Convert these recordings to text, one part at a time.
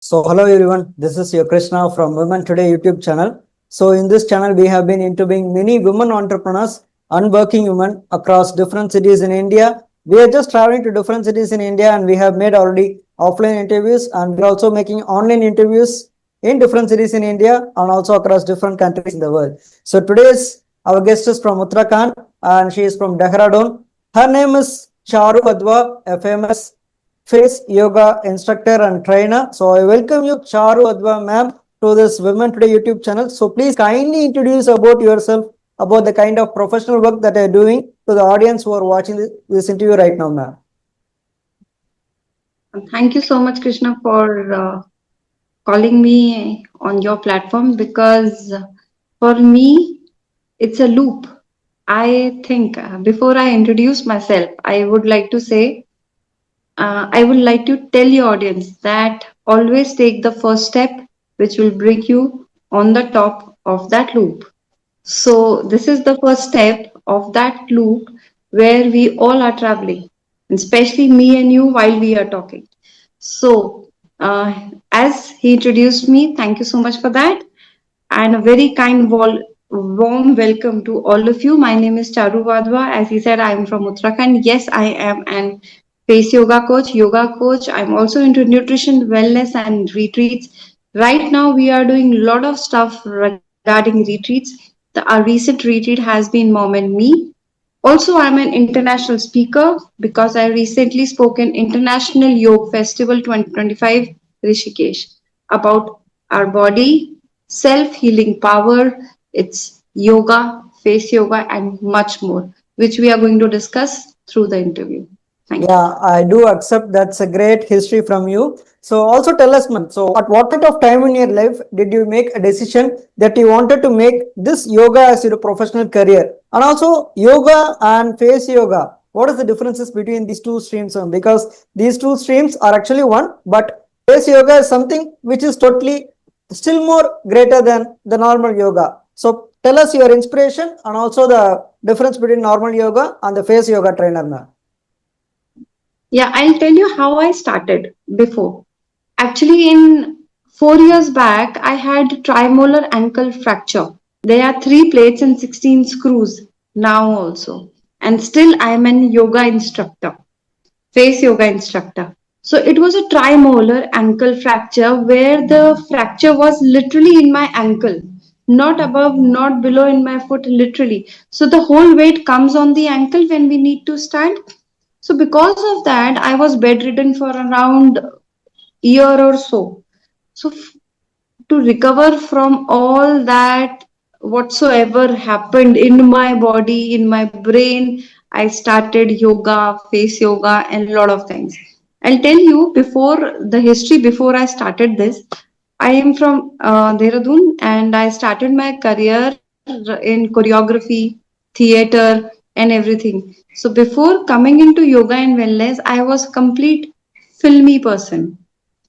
So hello everyone, this is your Krishna from Women Today YouTube channel. So in this channel, we have been interviewing many women entrepreneurs and working women across different cities in India. We are just traveling to different cities in India and we have made already offline interviews and we're also making online interviews in different cities in India and also across different countries in the world. So today's our guest is from Uttarakand and she is from Dehradun. Her name is Charuu Wadhwa, a famous face yoga instructor and trainer. So I welcome you, Charuu Wadhwa ma'am, to this Women Today YouTube channel. So please kindly introduce about yourself, about the kind of professional work that you're doing to the audience who are watching this interview right now, ma'am. Thank you so much, Krishna, for calling me on your platform because for me, it's a loop. I think before I introduce myself, I would like to say, I would like to tell your audience that always take the first step, which will bring you on the top of that loop. So, this is the first step of that loop where we all are traveling, especially me and you while we are talking. So, as he introduced me, thank you so much for that. And a very kind, warm welcome to all of you. My name is Charuu Wadhwa. As he said, I am from Uttarakhand. Yes, I am an face yoga coach, yoga coach. I'm also into nutrition, wellness, and retreats. Right now, we are doing a lot of stuff regarding retreats. Our recent retreat has been Mom and Me. Also, I'm an international speaker because I recently spoke in International Yoga Festival 2025 Rishikesh about our body, self-healing power, its yoga, face yoga, and much more, which we are going to discuss through the interview. Thank you. Yeah, I do accept that's a great history from you. So also tell us, ma'am, so at what point of time in your life did you make a decision that you wanted to make this yoga as your professional career? And also yoga and face yoga. What is the differences between these two streams? Because these two streams are actually one, but face yoga is something which is totally still more greater than the normal yoga. So tell us your inspiration and also the difference between normal yoga and the face yoga trainer, ma'am. Yeah, I'll tell you how I started before. Actually, in 4 years back, I had trimolar ankle fracture. There are three plates and 16 screws now also. And still, I am an yoga instructor, face yoga instructor. So it was a trimolar ankle fracture where the fracture was literally in my ankle, not above, not below in my foot, literally. So the whole weight comes on the ankle when we need to stand. So because of that, I was bedridden for around year or so. So to recover from all that whatsoever happened in my body, in my brain, I started yoga, face yoga, and a lot of things. I'll tell you before the history before I started this. I am from Dehradun and I started my career in choreography, theater, and everything. So before coming into yoga and wellness, I was a complete filmy person.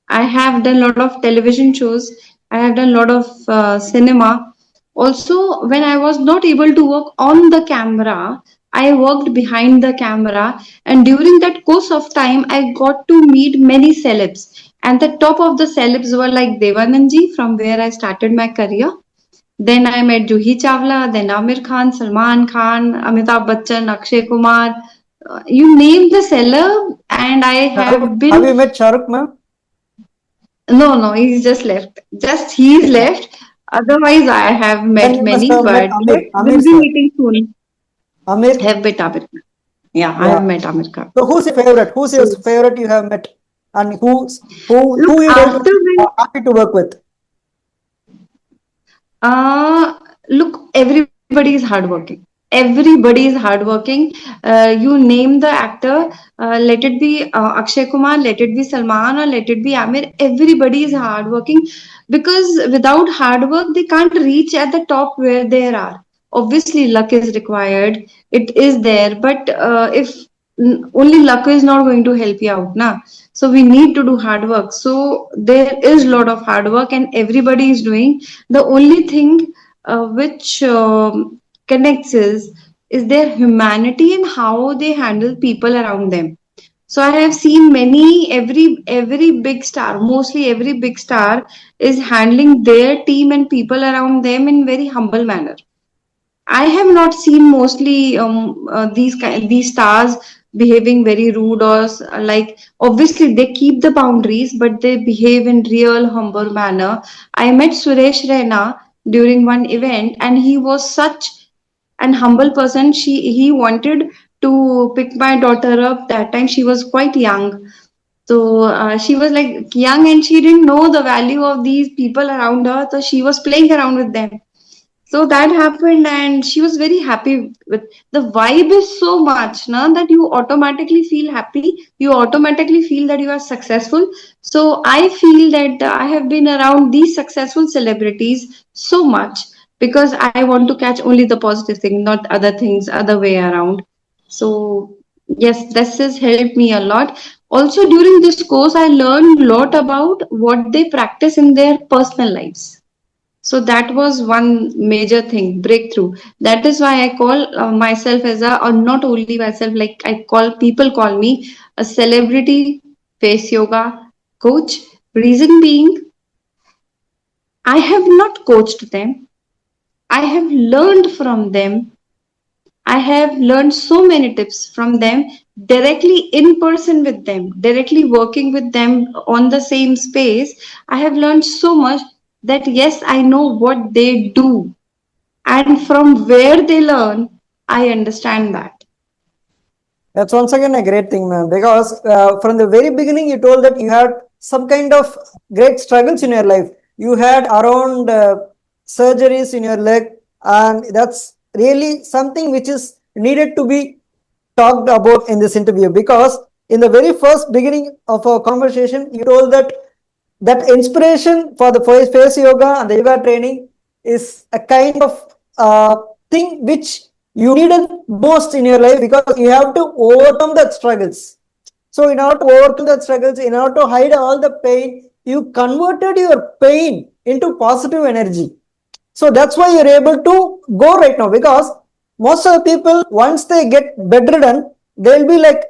I have done a lot of television shows. I have done a lot of cinema. Also, when I was not able to work on the camera, I worked behind the camera. And during that course of time, I got to meet many celebs. And the top of the celebs were like Devananji, from where I started my career. Then I met Juhi Chawla, then Amir Khan, Salman Khan, Amitabh Bachchan, Akshay Kumar. You name the celeb, and I have Have been. you met Shahrukh, ma'am? No, no, he's just left. Just he's left. Otherwise, I have Then met you must many, have met but Amir. we'll Amir, be sir. meeting soon. Amir. Have met Amir Khan. Yeah, I Yeah. have met Amir Khan. So who's your favorite? Who's your So favorite you have met? And who look, you felt after when happy to work with? Look, everybody is hardworking. Everybody is hardworking. You name the actor, let it be Akshay Kumar, let it be Salman, or let it be Amir. Everybody is hardworking because without hard work, they can't reach at the top where they are. Obviously, luck is required. It is there, but if only luck is not going to help you out, na. So we need to do hard work. So there is a lot of hard work, and everybody is doing. The only thing which connects is their humanity and how they handle people around them. So I have seen many, every big star, mostly every big star is handling their team and people around them in very humble manner. I have not seen mostly these stars behaving very rude or like, obviously they keep the boundaries but they behave in real humble manner. I met Suresh Raina during one event and he was such an humble person. He wanted to pick my daughter up. That time she was quite young. So she was like young and she didn't know the value of these people around her. So she was playing around with them. So that happened and she was very happy with the vibe is so much now that you automatically feel happy, you automatically feel that you are successful. So I feel that I have been around these successful celebrities so much because I want to catch only the positive thing, not other things other way around. So yes, this has helped me a lot. Also during this course I learned a lot about what they practice in their personal lives. So that was one major thing, breakthrough. That is why I call myself as a, or not only myself, like I call, people call me a celebrity face yoga coach. Reason being, I have not coached them. I have learned from them. I have learned so many tips from them directly in person with them, directly working with them on the same space. I have learned so much that yes, I know what they do, and from where they learn, I understand that. That's once again a great thing, ma'am, because from the very beginning you told that you had some kind of great struggles in your life. You had around surgeries in your leg, and that's really something which is needed to be talked about in this interview, because in the very first beginning of our conversation you told that inspiration for the face yoga and the yoga training is a kind of thing which you needed most in your life, because you have to overcome the struggles. So in order to overcome the struggles, in order to hide all the pain, you converted your pain into positive energy. So that's why you're able to go right now, because most of the people, once they get bedridden, they'll be like,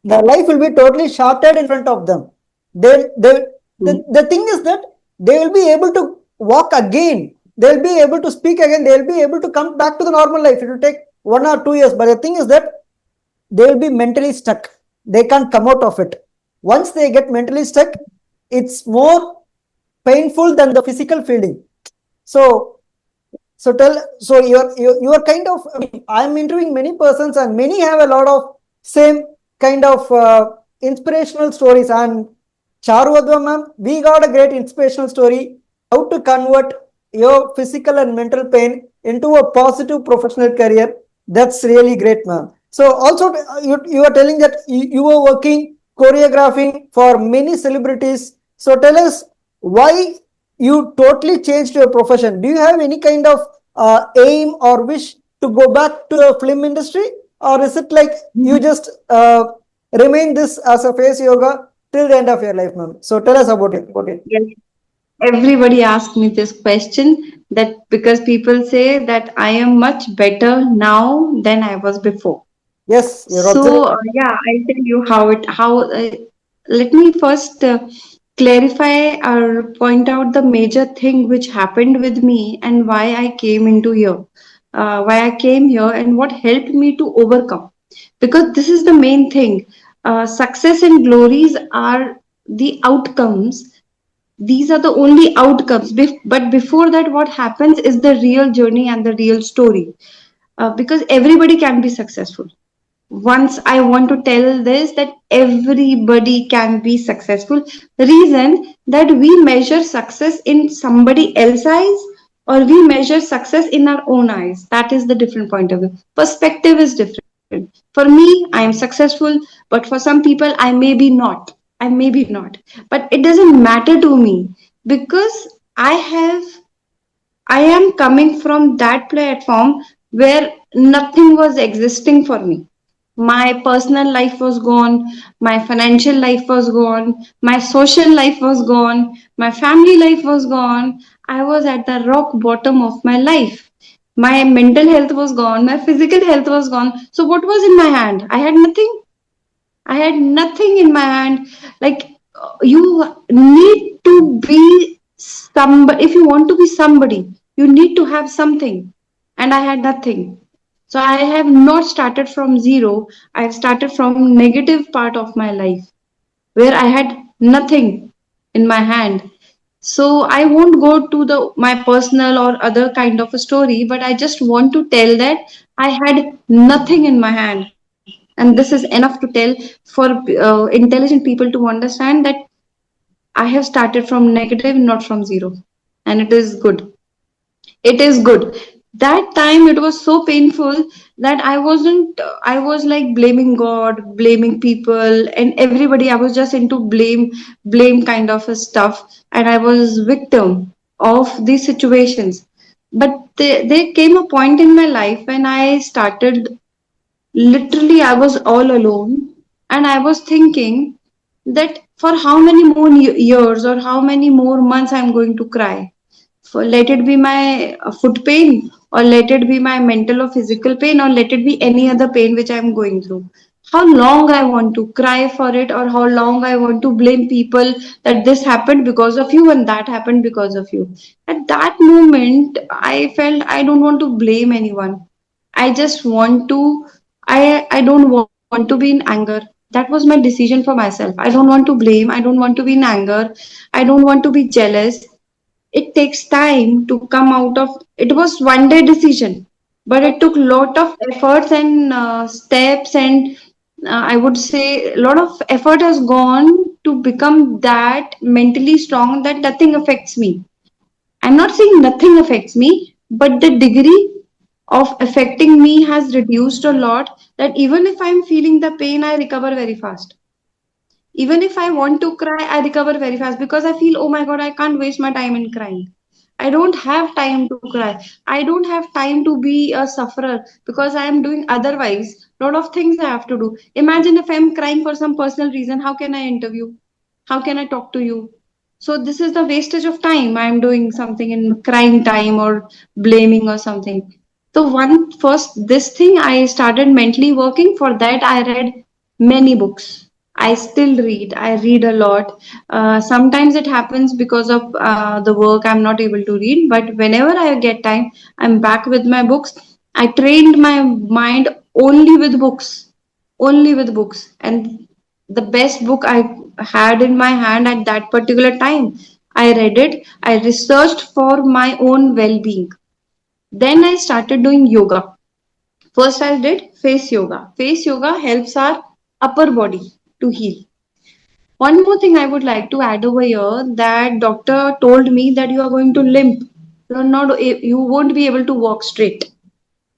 the life will be totally shattered in front of them. They the thing is that they will be able to walk again. They'll be able to speak again. They'll be able to come back to the normal life. It will take 1 or 2 years. But the thing is that they will be mentally stuck. They can't come out of it. Once they get mentally stuck, it's more painful than the physical feeling. So so you're kind of, I mean, I'm interviewing many persons and many have a lot of same kind of inspirational stories. And Charu Wadhwa ma'am, we got a great inspirational story how to convert your physical and mental pain into a positive professional career. That's really great, ma'am. So also you are telling that you were working choreographing for many celebrities. So tell us why you totally changed your profession. Do you have any kind of aim or wish to go back to the film industry, or is it like you just remain this as a face yoga till the end of your life, ma'am? So tell us about it. Yes. Everybody asks me this question, that because people say that I am much better now than I was before. Yes, you're So absolutely. yeah, I'll tell you how. Let me first clarify or point out the major thing which happened with me and why I came into here, why I came here, and what helped me to overcome. Because this is the main thing. Success and glories are the outcomes. These are the only outcomes. But before that, what happens is the real journey and the real story. Because everybody can be successful. Once I want to tell this, that everybody can be successful. The reason that we measure success in somebody else's eyes or we measure success in our own eyes, that is the different point of view. Perspective is different. For me, I am successful, but for some people, I may be not. I may be not. But it doesn't matter to me because I am coming from that platform where nothing was existing for me. My personal life was gone, my financial life was gone, my social life was gone, my family life was gone. I was at the rock bottom of my life. My mental health was gone, my physical health was gone. So, what was in my hand? I had nothing. I had nothing in my hand. Like, you need to be somebody. If you want to be somebody, you need to have something, and I had nothing. So I have not started from zero. I have started from negative part of my life, where I had nothing in my hand. So I won't go to the my personal or other kind of a story, but I just want to tell that I had nothing in my hand, and this is enough to tell for intelligent people to understand that I have started from negative, not from zero, and it is good. It is good. That time it was so painful that I wasn't, I was like blaming God, blaming people and everybody. I was just into blame kind of a stuff, and I was victim of these situations. But there came a point in my life when I started, literally, I was all alone, and I was thinking that for how many more years or how many more months I'm going to cry. For let it be my foot pain, or let it be my mental or physical pain, or let it be any other pain which I'm going through. How long I want to cry for it, or how long I want to blame people that this happened because of you and that happened because of you. At that moment, I felt I don't want to blame anyone. I just want to, I don't want to be in anger. That was my decision for myself. I don't want to blame. I don't want to be in anger. I don't want to be jealous. It takes time to come out of, it was one day decision, but it took lot of efforts and steps, and I would say a lot of effort has gone to become that mentally strong that nothing affects me. I'm not saying nothing affects me, but the degree of affecting me has reduced a lot, that even if I'm feeling the pain, I recover very fast. Even if I want to cry, I recover very fast because I feel, oh my God, I can't waste my time in crying. I don't have time to cry. I don't have time to be a sufferer because I am doing otherwise. Lot of things I have to do. Imagine if I'm crying for some personal reason, how can I interview? How can I talk to you? So this is the wastage of time. I'm doing something in crying time or blaming or something. So one first this thing I started mentally working. For that I read many books. I still read. I read a lot. Sometimes it happens because of the work I'm not able to read. But whenever I get time, I'm back with my books. I trained my mind only with books, only with books. And the best book I had in my hand at that particular time, I read it. I researched for my own well-being. Then I started doing yoga. First, I did face yoga. Face yoga helps our upper body to heal. One more thing I would like to add over here, that doctor told me that you are going to limp. You won't be able to walk straight.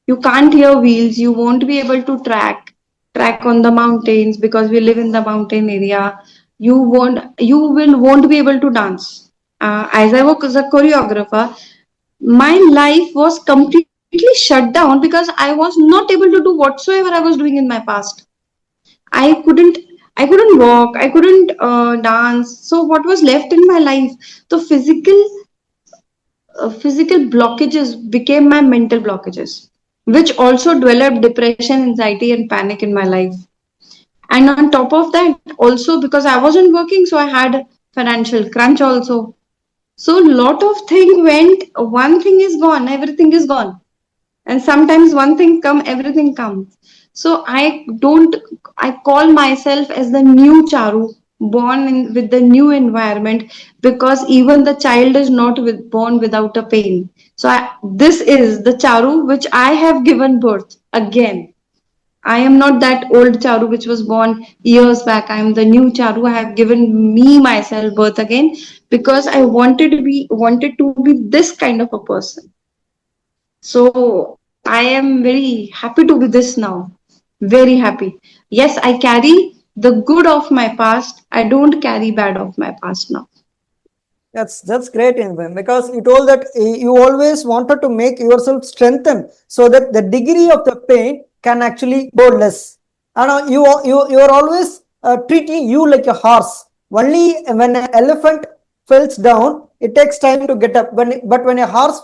You can't hear wheels. You won't be able to track on the mountains because we live in the mountain area. You won't be able to dance. As I was a choreographer, my life was completely shut down because I was not able to do whatsoever I was doing in my past. I couldn't I couldn't walk, I couldn't dance. So what was left in my life? The physical blockages became my mental blockages, which also developed depression, anxiety, and panic in my life. And on top of that, also because I wasn't working, so I had financial crunch also. So lot of thing went. One thing is gone, everything is gone. And sometimes one thing come, everything comes. So I call myself as the new Charu, born with the new environment, because even the child is not born without a pain. So this is the Charu which I have given birth again. I am not that old Charu which was born years back. I am the new Charu. I have given me myself birth again because I wanted to be this kind of a person. So I am very happy to be this now. Very happy. Yes, I carry the good of my past. I don't carry bad of my past now. That's great, Inven, because you told that you always wanted to make yourself strengthen so that the degree of the pain can actually go less. And you are always treating you like a horse. Only when an elephant falls down, it takes time to get up. But when a horse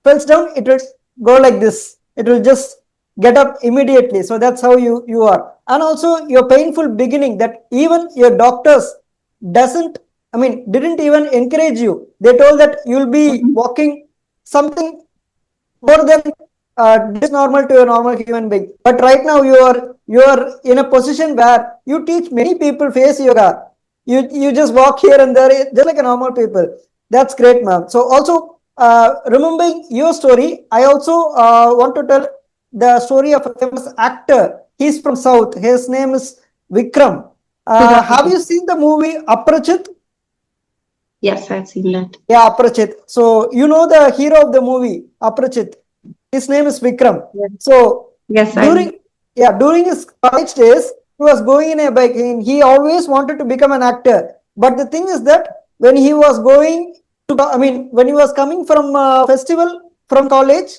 falls down, it will go like this. It will just get up immediately. So that's how you are. And also your painful beginning, that even your doctors doesn't, I mean, didn't even encourage you. They told that you'll be Mhm. walking something more than this normal to a normal human being. But right now you are in a position where you teach many people face yoga. You just walk here and there just like a normal people. That's great, ma'am. So also remembering your story, I also want to tell the story of a famous actor. He's from south. His name is Vikram. Have you Right. seen the movie Aprachit? Yes, I've seen that. Yeah, Aprachit. So you know the hero of the movie, Aprachit. His name is Vikram. Yes, So yes, I know. during his college days, he was going in a bike. He always wanted to become an actor. But the thing is that when he was going to, I mean, when he was coming from festival from college,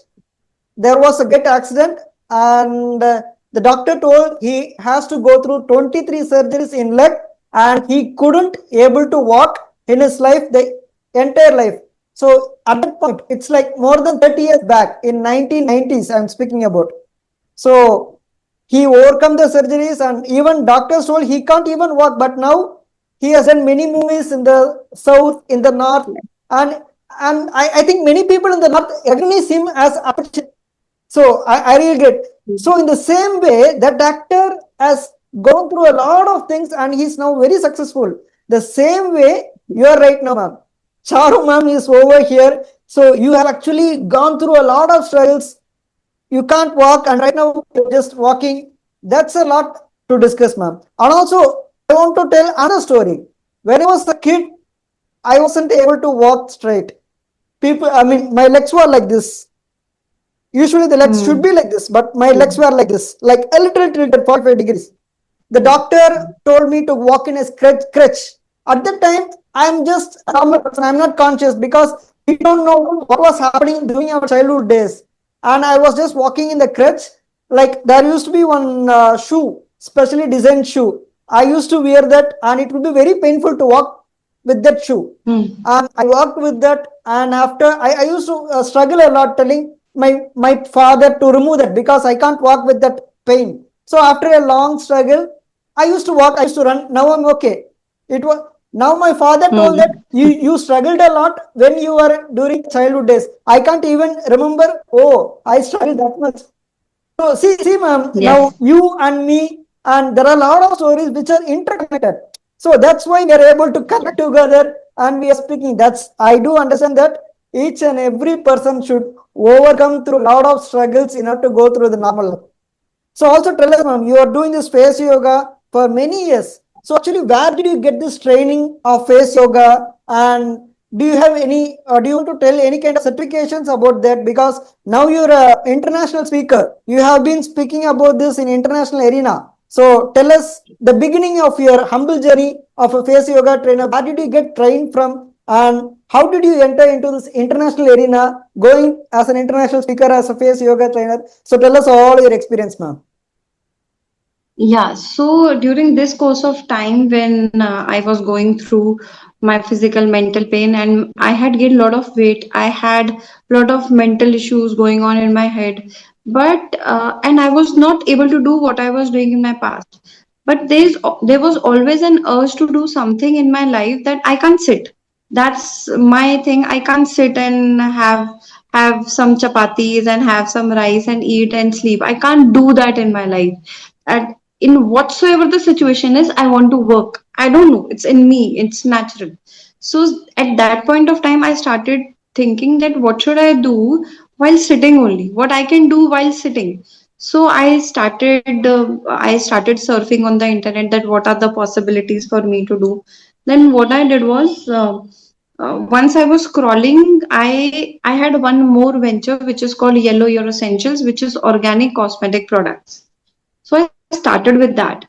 there was a great accident, and the doctor told he has to go through 23 surgeries in leg, and he couldn't able to walk in his life, the entire life. So at that point, it's like more than 30 years back in 1990s I'm speaking about. So he overcome the surgeries, and even doctors told he can't even walk. But now he has done many movies in the south, in the north, and I think many people in the north recognize him as Apache. So I really get. So in the same way, that actor has gone through a lot of things and he's now very successful. The same way you are right now, ma'am. Charu ma'am is over here. So you have actually gone through a lot of struggles. You can't walk, and right now you're just walking. That's a lot to discuss, ma'am. And also, I want to tell another story. When I was a kid, I wasn't able to walk straight. People, I mean, my legs were like this. Usually the legs should Hmm. be like this, but my legs were like this, like a little tilted 45 degrees. The doctor told me to walk in a crutch. At that time, I'm just a normal person. I'm not conscious because we don't know what was happening during our childhood days. And I was just walking in the crutch. Like there used to be one shoe, specially designed shoe. I used to wear that, and it would be very painful to walk with that shoe. Hmm. And I worked with that, and after I used to struggle a lot, telling my father to remove that because I can't walk with that pain. So after a long struggle, I used to walk, I used to run. Now I'm okay. It was now my father told that Hmm. you struggled a lot when you were during childhood days. I can't even remember. Oh, I struggled that much. So see, ma'am, now Yes. you and me, and there are a lot of stories which are interconnected. So that's why we are able to connect together and we are speaking. That's I do understand that each and every person should overcome through a lot of struggles in order to go through the normal life. So also tell us, ma'am, you are doing this face yoga for many years. So actually, where did you get this training of face yoga? And do you have any, or do you want to tell any kind of certifications about that? Because now you're an international speaker. You have been speaking about this in international arena. So tell us the beginning of your humble journey of a face yoga trainer. Where did you get trained from? And how did you enter into this international arena, going as an international speaker, as a face yoga trainer? So tell us all your experience, ma'am. Yeah, so during this course of time when I was going through my physical mental pain and I had gained a lot of weight, I had a lot of mental issues going on in my head, but and I was not able to do what I was doing in my past. But there was always an urge to do something in my life that I can't sit. That's my thing. I can't sit and have some chapatis and have some rice and eat and sleep. I can't do that in my life. And in whatsoever the situation is, I want to work. I don't know, it's in me, it's natural. So at that point of time I started thinking that what should I do while sitting, only what I can do while sitting. So I started surfing on the internet that what are the possibilities for me to do. Then what I did was, once I was scrolling, I had one more venture which is called Yellow Your Essentials, which is organic cosmetic products. So I started with that.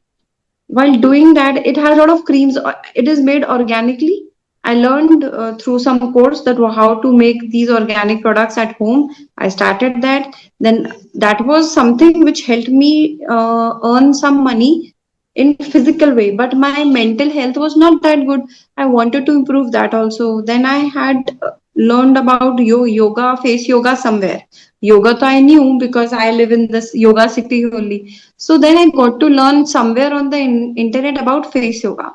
While doing that, it has a lot of creams. It is made organically. I learned through some course that how to make these organic products at home. I started that. Then that was something which helped me earn some money in physical way. But my mental health was not that good. I wanted to improve that also. Then I had learned about yoga, face yoga somewhere. Yoga to I knew because I live in this yoga city only. So then I got to learn somewhere on the internet about face yoga.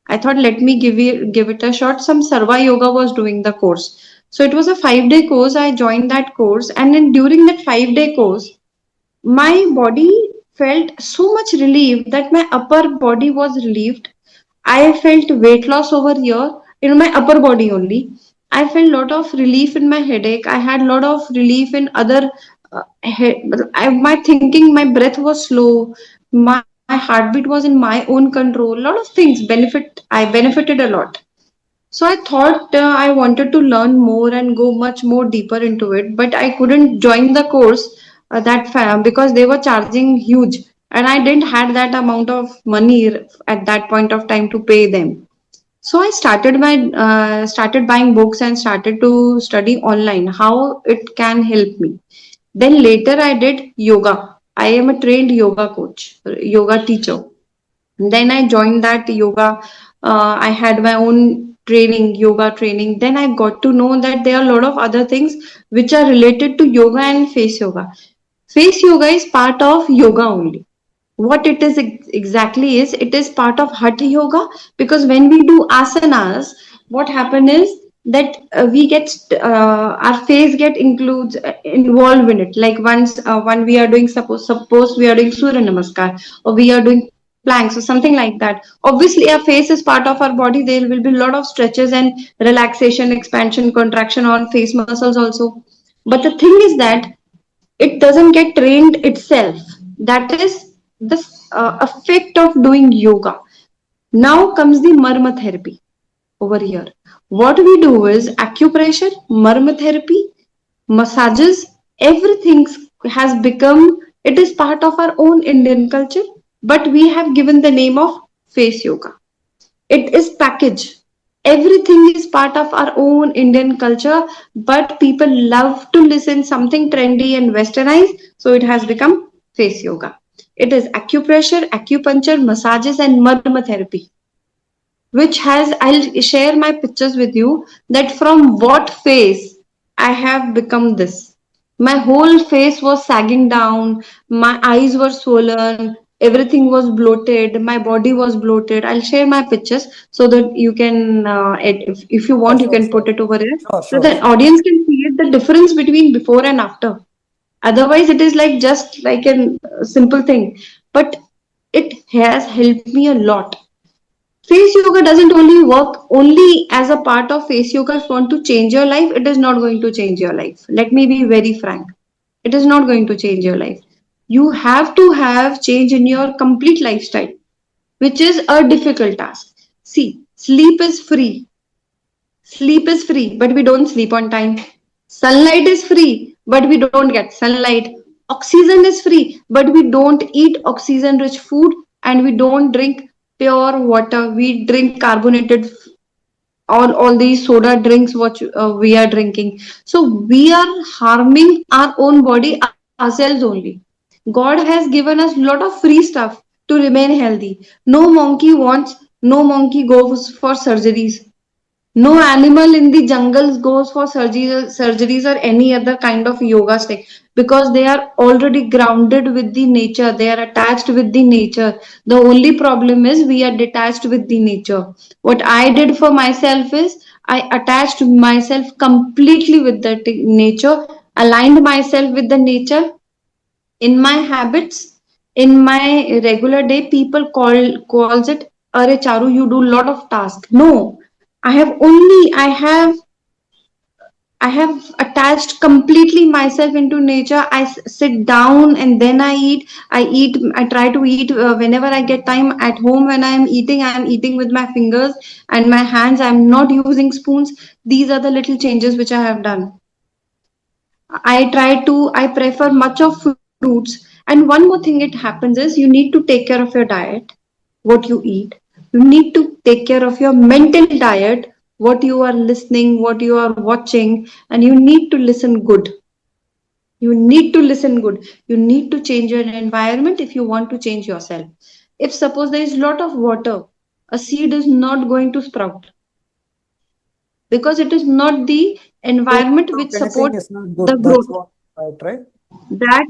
I thought let me give it a shot. Some Sarva Yoga was doing the course. So it was a 5 day course. I joined that course, and then during that 5 day course, my body felt so much relief that my upper body was relieved. I felt weight loss over here in my upper body only. I felt lot of relief in my headache. I had lot of relief in other. My thinking, my breath was slow. My heartbeat was in my own control. A lot of things benefit. I benefited a lot. So I thought I wanted to learn more and go much more deeper into it, but I couldn't join the course because they were charging huge, and I didn't had that amount of money at that point of time to pay them. So I started buying books and started to study online how it can help me. Then later I did yoga. I am a trained yoga coach, yoga teacher. Then I joined that yoga. I had my own training, yoga training. Then I got to know that there are a lot of other things which are related to yoga and face yoga. Face yoga is part of yoga only. What it is exactly is it is part of hatha yoga, because when we do asanas, what happen is that we get our face get includes involved in it. Like once when we are doing, suppose we are doing surya namaskar, or we are doing planks or something like that. Obviously our face is part of our body. There will be a lot of stretches and relaxation, expansion, contraction on face muscles also. But the thing is that it doesn't get trained itself. That is the effect of doing yoga. Now comes the marma therapy over here. What we do is acupressure, marma therapy, massages, everything has become, it is part of our own Indian culture, but we have given the name of face yoga. It is package. Everything is part of our own Indian culture, but people love to listen something trendy and westernized, so it has become face yoga. It is acupressure, acupuncture, massages, and marma therapy, which has, I'll share my pictures with you, that from what face I have become this. My whole face was sagging down, my eyes were swollen, everything was bloated, my body was bloated. I'll share my pictures so that you can, if you Sure, want, you sure, can sure. put it over here Sure, so sure, the sure. audience can see it, the difference between before and after. Otherwise, it is like just like a simple thing, but it has helped me a lot. Face yoga doesn't only work only as a part of face yoga. If you want to change your life, it is not going to change your life. Let me be very frank. It is not going to change your life. You have to have change in your complete lifestyle, which is a difficult task. See, sleep is free. Sleep is free, but we don't sleep on time. Sunlight is free, but we don't get sunlight. Oxygen is free, but we don't eat oxygen rich food, and we don't drink pure water. We drink carbonated, all these soda drinks what we are drinking. So we are harming our own body ourselves only. God has given us a lot of free stuff to remain healthy. No monkey goes for surgeries. No animal in the jungles goes for surgeries or any other kind of yoga stick, because they are already grounded with the nature. They are attached with the nature. The only problem is we are detached with the nature. What I did for myself is I attached myself completely with the nature, aligned myself with the nature in my habits, in my regular day. People calls it, "Are Charu, you do lot of tasks." No, I have attached completely myself into nature. I sit down and then I eat. I try to eat whenever I get time. At home, when I am eating with my fingers and my hands. I'm not using spoons. These are the little changes which I have done. I prefer much of fruits. And one more thing it happens is you need to take care of your diet, what you eat. You need to take care of your mental diet, what you are listening, what you are watching, and you need to listen good. You need to listen good. You need to change your environment if you want to change yourself. If suppose there is lot of water, a seed is not going to sprout. because it is not the environment Of which anything supports is not the good. That's growth. what, right? That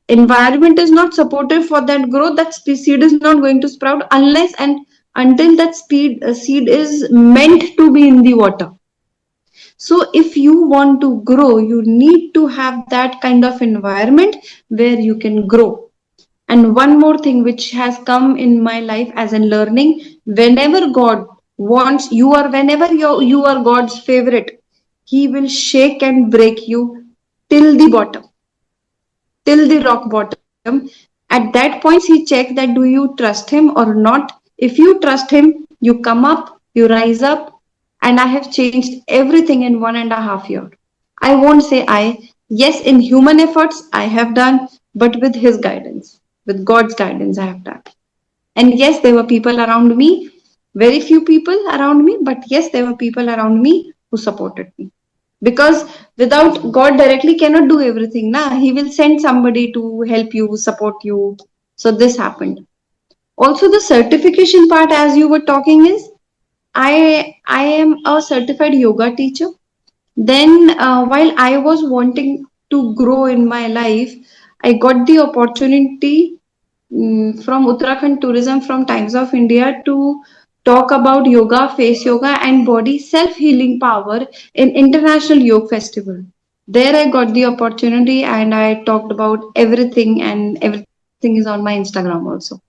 environment is not supportive for that growth, that seed is not going to sprout unless and until that seed is meant to be in the water. So if you want to grow, you need to have that kind of environment where you can grow. And one more thing which has come in my life as a learning, whenever God wants you, or whenever you are God's favorite, He will shake and break you till the bottom, till the rock bottom. At that point, He checks that do you trust Him or not. If you trust Him, you come up, you rise up, and I have changed everything in 1.5 years. I won't say yes, in human efforts I have done, but with His guidance, with God's guidance, I have done. And yes, there were people around me, very few people around me, but yes, there were people around me who supported me. Because without God directly cannot do everything, na? He will send somebody to help you, support you. So this happened. Also, the certification part, as you were talking, is I am a certified yoga teacher. Then, while I was wanting to grow in my life, I got the opportunity from Uttarakhand Tourism from Times of India to talk about yoga, face yoga, and body self healing power in International Yoga Festival. There, I got the opportunity and I talked about everything, and everything is on my Instagram also.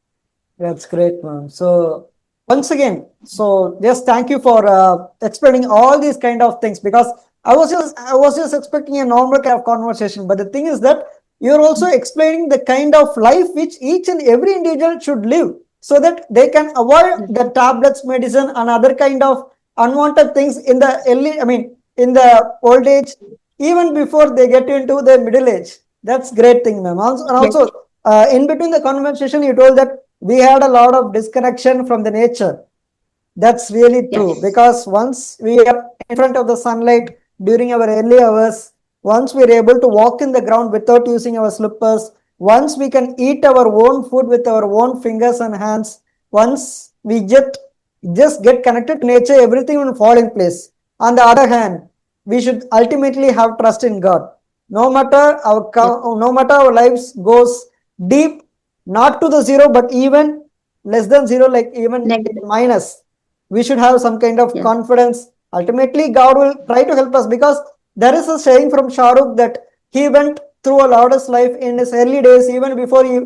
That's great, ma'am. So once again, so just thank you for explaining all these kind of things, because I was just expecting a normal kind of conversation, but the thing is that you're also explaining the kind of life which each and every individual should live, so that they can avoid the tablets, medicine, and other kind of unwanted things in the early, I mean, in the old age, even before they get into the middle age. That's great thing, ma'am. Also, and Yes, also, in between the conversation, you told that we had a lot of disconnection from the nature. That's really true, yes, because once we are in front of the sunlight during our early hours, once we're able to walk in the ground without using our slippers, once we can eat our own food with our own fingers and hands, once we just get connected to nature, everything will fall in place. On the other hand, we should ultimately have trust in God. No matter our yes, no matter our lives goes deep, not to the zero, but even less than zero, like even negative. minus, we should have some kind of Yes, confidence. Ultimately, God will try to help us, because there is a saying from Charuu that he went through a loudest life in his early days, even before he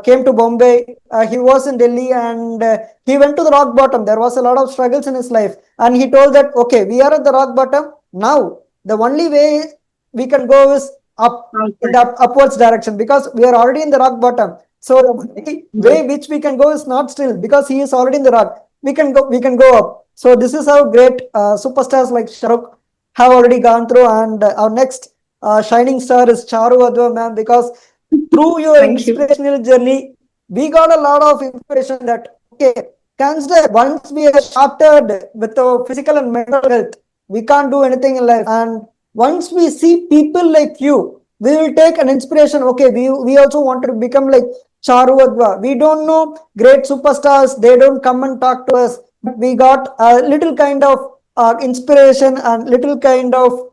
came to Bombay. He was in Delhi, and he went to the rock bottom. There was a lot of struggles in his life, and he told that, okay, we are at the rock bottom now. The only way we can go is up, in the outside. upwards direction, because we are already in the rock bottom. So the only Yes, way which we can go is not still, because he is already in the rock. We can go up. So this is how great superstars like Shahrukh have already gone through, and our next shining star is Charuu Wadhwa, ma'am, because through your thank you. inspirational journey, we got a lot of inspiration that, okay, consider once we are shattered with our physical and mental health, we can't do anything in life. And once we see people like you, we will take an inspiration. Okay, we also want to become like Charu Adva. We don't know great superstars, they don't come and talk to us, but we got a little kind of inspiration and little kind of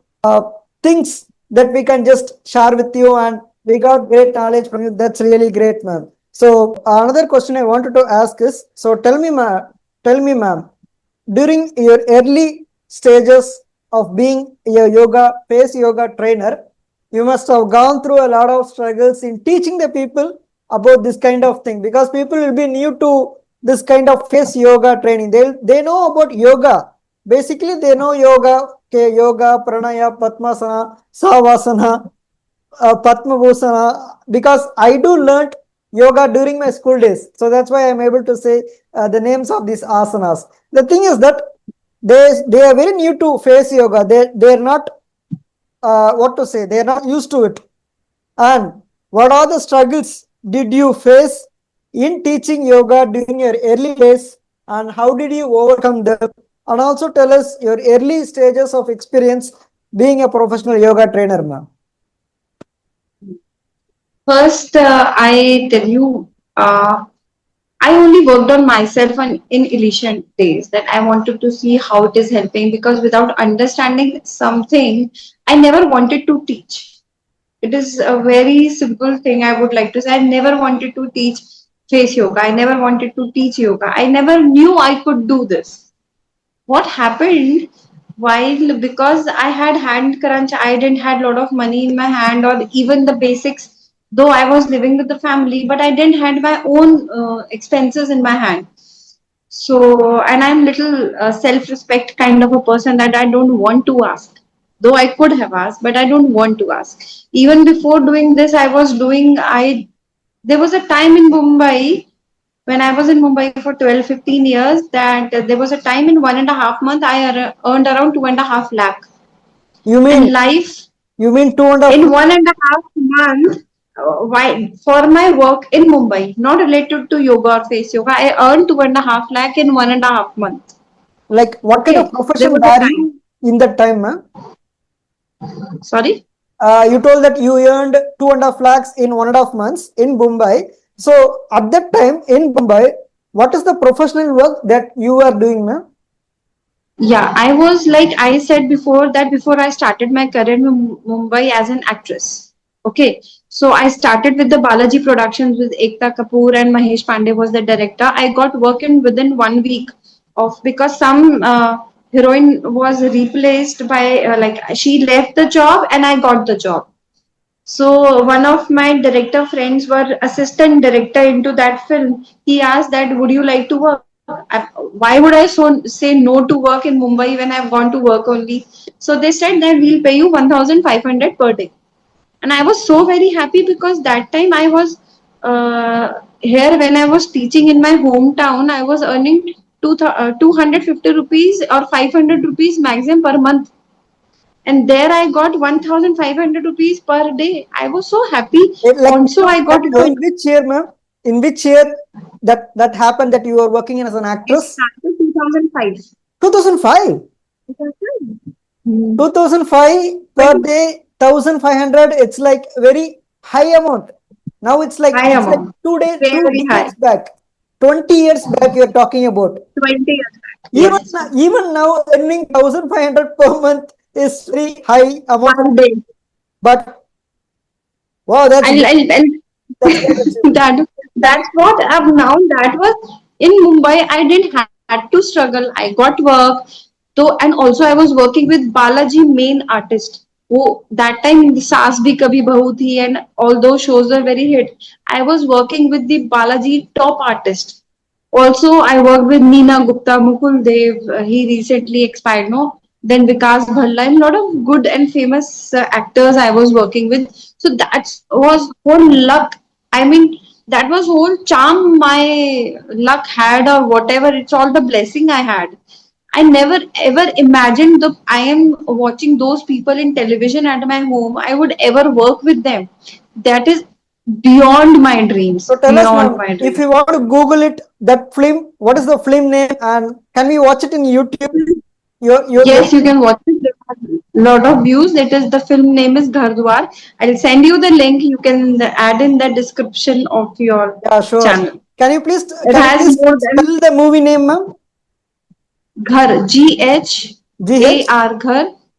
things that we can just share with you, and we got great knowledge from you. That's really great, ma'am. So another question I wanted to ask is, so tell me, ma'am, during your early stages of being a face yoga trainer, you must have gone through a lot of struggles in teaching the people about this kind of thing, because people will be new to this kind of face yoga training. They know about yoga. Basically, they know yoga, okay, yoga, pranaya, padmasana, savasana, Padma Bhusana, because I do learnt yoga during my school days. So that's why I'm able to say the names of these asanas. The thing is that they are very new to face yoga. They're not what to say. They're not used to it. And what are the struggles did you face in teaching yoga during your early days, and how did you overcome them? And also tell us your early stages of experience being a professional yoga trainer, ma'am. First, I tell you, I only worked on myself in initial days, that I wanted to see how it is helping, because without understanding something, I never wanted to teach. It is a very simple thing I would like to say. I never wanted to teach face yoga. I never wanted to teach yoga. I never knew I could do this. What happened while, because I had hand crunch, I didn't had a lot of money in my hand, or even the basics, though I was living with the family, but I didn't had my own expenses in my hand. So, and I'm little self-respect kind of a person, that I don't want to ask. Though I could have asked, but I don't want to ask. Even before doing this, there was a time in Mumbai, when I was in Mumbai for 12, 15 years, that there was a time in 1.5 month I earned around 2.5 lakh. You And mean life you mean 2.5 in lakh? 1.5 month, why for my work in Mumbai, not related to yoga or face yoga, I earned 2.5 lakh in 1.5 month. Like what kind of Okay, there profession was a were time. you in that time, ma'am? Sorry. You told that you earned 2.5 lakhs in 1.5 months in Mumbai. So at that time in Mumbai, what is the professional work that you are doing, ma'am? Yeah, I was, like I said before, that before I started my career in Mumbai as an actress. Okay, so I started with the Balaji Productions with Ekta Kapoor and Mahesh Pandey was the director. I got work in within 1 week of, because some heroine was replaced by, like she left the job and I got the job. So one of my director friends were assistant director into that film. He asked that, would you like to work? Why would I say no to work in Mumbai when I've gone to work only? So they said that we'll pay you 1,500 per day. And I was so very happy, because that time I was here when I was teaching in my hometown. I was earning 250 rupees or 500 rupees maximum per month, and there I got 1,500 rupees per day. I was so happy. Like Also, I got into, in which year, ma'am? In which year that happened that you were working as an it actress? started 2005. 2005. 2005 per Very day, 1,500. It's like very high amount. Now high it's like amount, 2 day, two very high. decades back, 20 years back. You're talking about. 20 years back. Even Yes. even now, earning 1,500 per month is very high amount. Per day. But wow, that's I'll, great. I'll, That's great I'll achievement. that's what I've now. That was in Mumbai. I didn't had to struggle. I got work. So, and also I was working with Balaji main artist. Oh, that time Saas Bhi Kabhi Bahu Thi and all those shows were very hit. I was working with the Balaji top artist. Also, I worked with Neena Gupta, Mukul Dev. He recently expired, no? Then Vikas Bhalla, and a lot of good and famous actors I was working with. So that was whole luck. I mean, that was whole charm my luck had, or whatever. It's all the blessing I had. I never ever imagined that I am watching those people in television at my home. I would ever work with them. That is beyond my So dreams. tell us, Beyond ma'am, my if dreams. you want to Google it, that film, what is the film name, and can we watch it in YouTube? Your Yes, you can watch it. There are a lot of views. It is, the film name is Ghardwar. I'll send you the link. You can add in the description of your Yeah, sure. channel. It Can you has please more than spell the movie name, ma'am? Ghar, GH Ghar,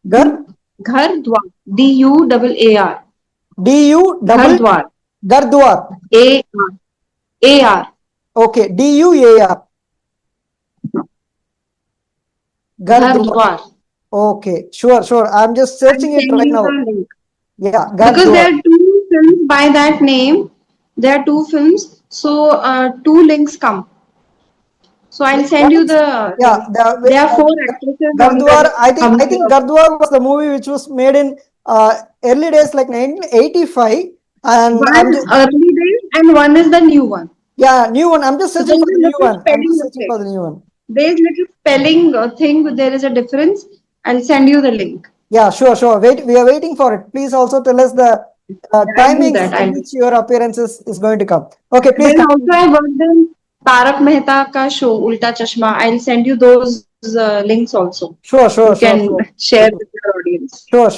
Gar Ghar Dwar, Duar, DU Ghar double Dwar, Gardwar. AR, Okay, DUAR Ghar Gardwar. Dwar. Okay, sure. I'm just I'll searching it send right you now. the link. Yeah, Because there Gardwar. are two films by that name. There are two films. So two links come. So I'll Yeah, send you the yeah. link. There are four actresses on Gardwar. the I thumbnail think of it. Gardwar was the movie which was made in early days, like 1985. And One I'm is just early days and one is the new one. yeah, new one. I'm just So searching there for is the a new little one. I'm just spelling searching for mistake. the new one. There is little spelling thing. There is a difference. I'll send you the link. Yeah, sure. Wait, we are waiting for it. Please also tell us the I'll do timings that. in I'll do. which your appearance is going to come. Okay, please Then also continue. I worked in Tarak Mehta ka show Ulta Chashma. I'll send you those links also. Sure, You sure, can sure, sure. share with your audience. Sure,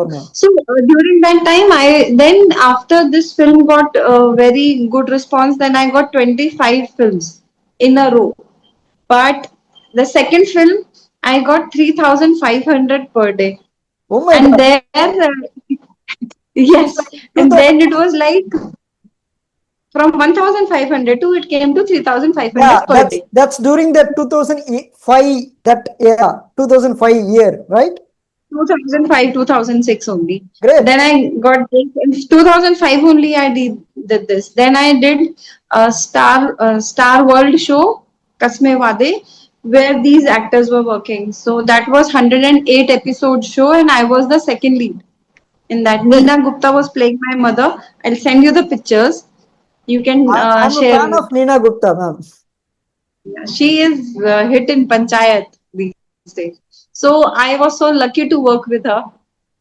ma'am. So during that time, I then after this film got very good response. Then I got 25 films. in a row. But the second film, I got 3,500 per day. Oh my And God. there, It's yes, like and 2000. then it was like from 1,500 to it came to Yeah, 3,500 per that's day. that's during the 2005, that yeah, 2005 year, right? 2005, 2006 only. Great. Then I got this. In 2005 only I did this. Then I did a Star World show, Kasme Wade, where these actors were working. So that was 108 episode show, and I was the second lead in that. Great. Neena Gupta was playing my mother. I'll send you the pictures. You can I'm a fan share. of Neena Gupta, ma'am. Yeah, she is hit in Panchayat these days. So I was so lucky to work with her.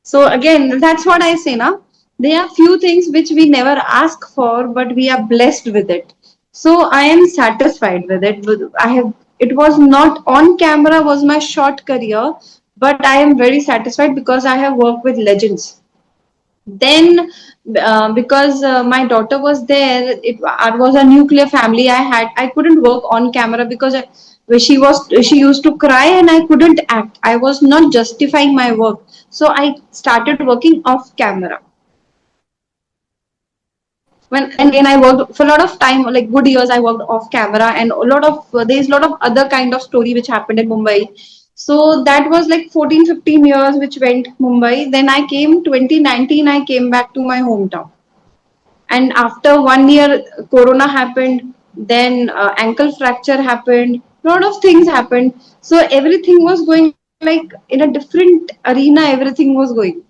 So again, that's what I say now. There are few things which we never ask for, but we are blessed with it. So I am satisfied with it. I have. It was not on camera was my short career, but I am very satisfied because I have worked with legends. Then because my daughter was there, it was a nuclear family. I couldn't work on camera because she used to cry and I couldn't act. I was not justifying my work, so I started working off camera. When and again I worked for a lot of time, like good years I worked off camera, and a lot of there's a lot of other kind of story which happened in Mumbai. So that was like 14, 15 years which went Mumbai. Then I came 2019, I came back to my hometown. And after 1 year corona happened, then ankle fracture happened, a lot of things happened. So everything was going like in a different arena, everything was going.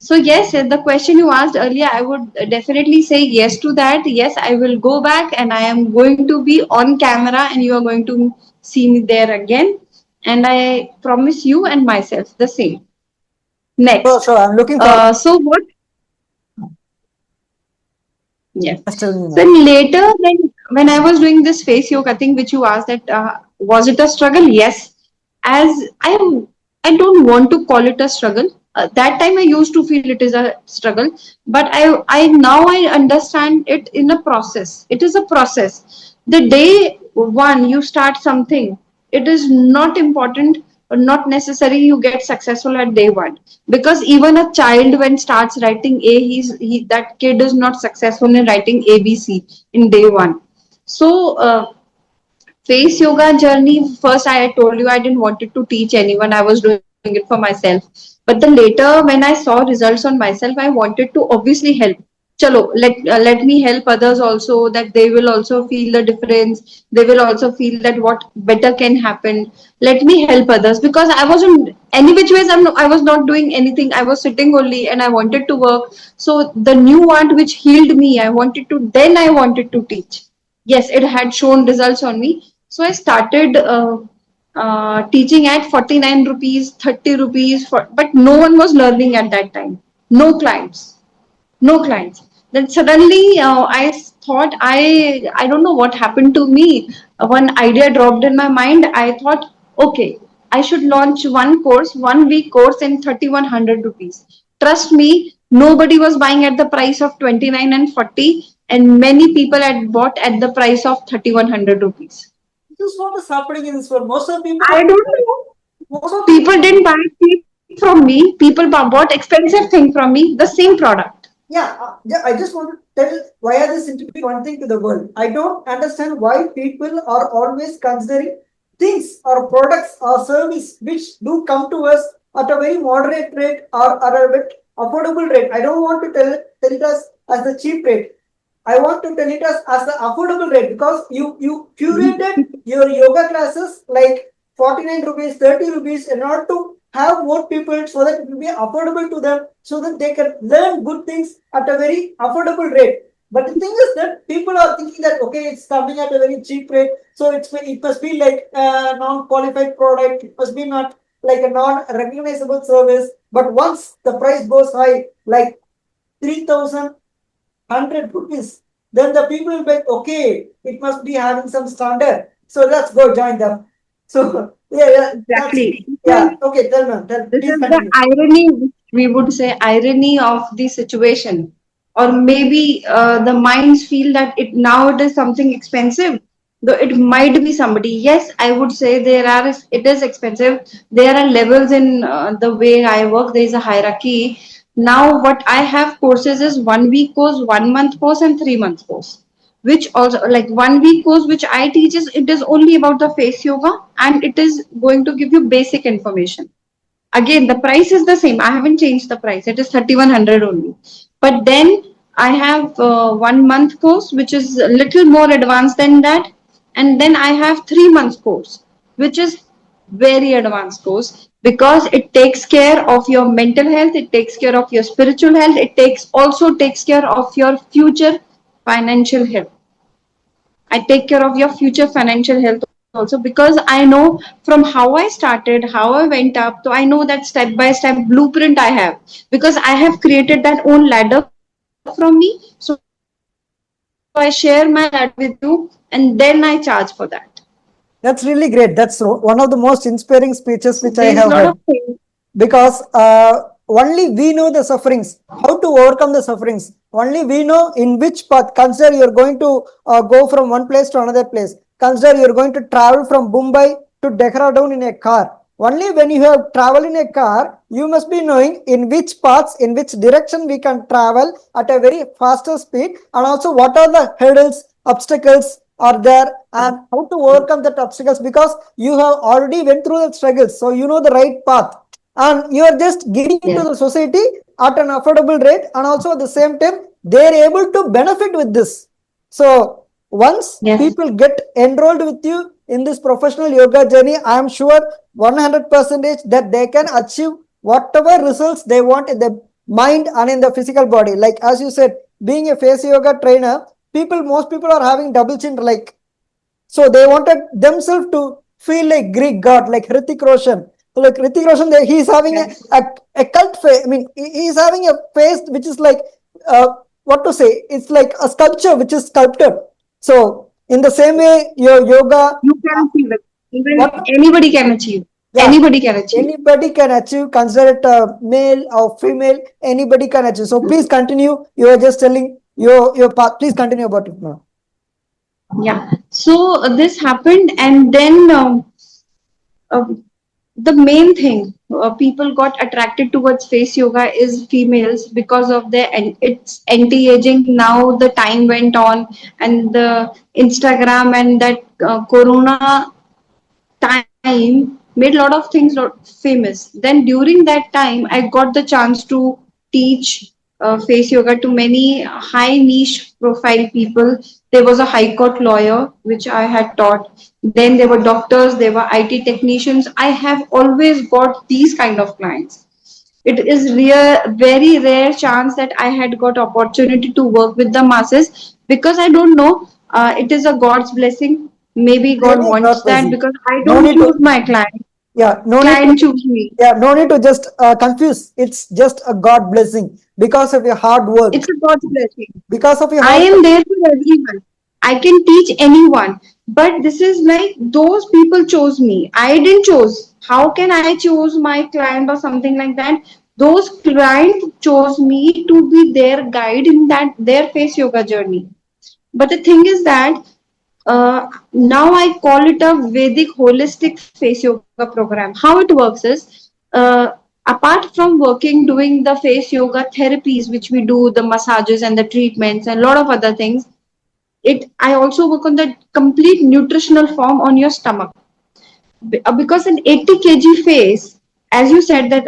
So yes, the question you asked earlier, I would definitely say yes to that. Yes, I will go back and I am going to be on camera and you are going to see me there again. And I promise you and myself the same. So, Next. so I'm looking forward. So what Yes. Just tell me, ma'am. Then later, when I was doing this face yoga thing, which you asked that was it a struggle? Yes. As I don't want to call it a struggle. That time I used to feel it is a struggle, but I now I understand it in a process. It is a process. The day one you start something, it is not important or not necessary you get successful at day one, because even a child when starts writing a that kid is not successful in writing abc in day one. So face yoga journey, first I told you I didn't want it to teach anyone, I was doing it for myself. But then later when I saw results on myself, I wanted to obviously help. Chalo, let me help others also, that they will also feel the difference, they will also feel that what better can happen. Let me help others, because I wasn't any which ways, I was not doing anything, I was sitting only and I wanted to work. So the new one which healed me, I wanted to teach. Yes, it had shown results on me. So I started teaching at 49 rupees, 30 rupees, but no one was learning at that time. No clients, no clients. Then suddenly I thought, I don't know what happened to me. One idea dropped in my mind. I thought, okay, I should launch one course, 1 week course in 3,100 rupees. Trust me, nobody was buying at the price of 29 and 40, and many people had bought at the price of 3,100 rupees. This is what is happening in this world. Most of the people I are, don't know. most of the People people. didn't buy cheap from me. People bought expensive thing from me, the same product. Yeah, I just want to tell why this interview one thing to the world. I don't understand why people are always considering things or products or service which do come to us at a very moderate rate or at a bit affordable rate. I don't want to tell it as the cheap rate. I want to tell it as the affordable rate, because you curated your yoga classes like 49 rupees, 30 rupees in order to have more people so that it will be affordable to them, so that they can learn good things at a very affordable rate. But the thing is that people are thinking that okay, it's coming at a very cheap rate, so it must be like a non-qualified product, it must be not like a non-recognizable service. But once the price goes high, like 3,000 100 rupees, then the people will be like, okay, it must be having some standard. So let's go join them. So yeah, that's Exactly. yeah. Okay, tell me, This please is the continue. irony, we would say, irony of the situation. Or maybe the minds feel that it now it is something expensive. though it might be somebody. Yes, I would say there are, it is expensive. There are levels in the way I work. There is a hierarchy. Now what I have courses is 1 week course, 1 month course, and 3 months course, which also, like, 1 week course which I teach is, it is only about the face yoga, and it is going to give you basic information. Again, the price is the same. I haven't changed the price. It is 3,100 only. But then I have 1 month course, which is a little more advanced than that. And then I have 3 months course, which is very advanced course, because it takes care of your mental health. It takes care of your spiritual health. It takes care of your future financial health. I take care of your future financial health also, because I know from how I started, how I went up. So I know that step by step blueprint I have, because I have created that own ladder from me. So I share my ladder with you, and then I charge for that. That's really great. That's one of the most inspiring So speeches which there I is a have lot of heard. things. Because only we know the sufferings, how to overcome the sufferings. Only we know in which path. Consider you're going to go from one place to another place. Consider you're going to travel from Mumbai to Dehradun in a car. Only when you have traveled in a car, you must be knowing in which paths, in which direction we can travel at a very faster speed, and also what are the hurdles, obstacles are there, and how to overcome that obstacles, because you have already went through the struggles, so you know the right path, and you are just giving it to Yes, the society at an affordable rate, and also at the same time they are able to benefit with this. So once yes, people get enrolled with you in this professional yoga journey, I am sure 100% that they can achieve whatever results they want in the mind and in the physical body. Like as you said, being a face yoga trainer, most people are having double chin, like, so they wanted themselves to feel like Greek god, like Hrithik Roshan. So like Hrithik Roshan, he's having yes, a cult face. I mean, he's having a face which is like, what to say? It's like a sculpture which is sculpted. So in the same way, your yoga, you can achieve it. Even what? anybody can achieve. Yeah, Anybody can achieve. anybody can achieve. Consider it male or female. Anybody can achieve. So please continue. You are just telling your path. Please continue about it now. Yeah. So this happened, and then uh, the main thing, people got attracted towards face yoga is females, because of their, and it's anti-aging. Now the time went on, and the Instagram and that corona time made a lot of things famous. Then during that time, I got the chance to teach face yoga to many high niche profile people. There was a high court lawyer which I had taught. Then there were doctors, there were IT technicians. I have always got these kind of clients. It is very rare chance that I had got opportunity to work with the masses, because I don't know. It is a God's blessing. Maybe God Really, wants God bless that, you. because I No don't need choose to. my client. Yeah, no need to. Client choose me. Yeah, no need to just confuse. It's just a God blessing because of your hard It's work. a God's blessing. Because of your I hard am work. there for everyone. I can teach anyone. But this is like those people chose me. I didn't choose. How can I choose my client or something like that? Those clients chose me to be their guide in that their face yoga journey. But the thing is that now I call it a Vedic holistic face yoga program. How it works is, apart from working, doing the face yoga therapies, which we do, the massages and the treatments and a lot of other things, it I also work on the complete nutritional form on your stomach. Because an 80 kg face, as you said that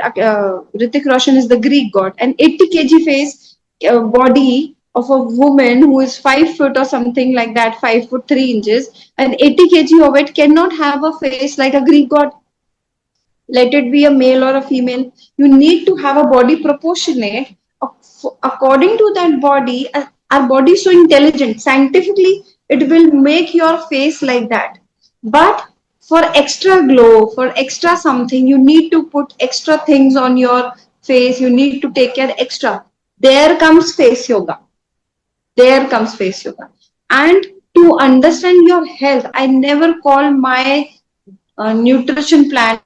Hrithik Roshan is the Greek god, an 80 kg face, body of a woman who is 5 foot or something like that, 5 foot 3 inches, an 80 kg of it cannot have a face like a Greek god. Let it be a male or a female. You need to have a body proportionate. According to that body, our body is so intelligent. Scientifically, it will make your face like that. But for extra glow, for extra something, you need to put extra things on your face. You need to take care extra. There comes face yoga. There comes face yoga. And to understand your health, I never call my nutrition plan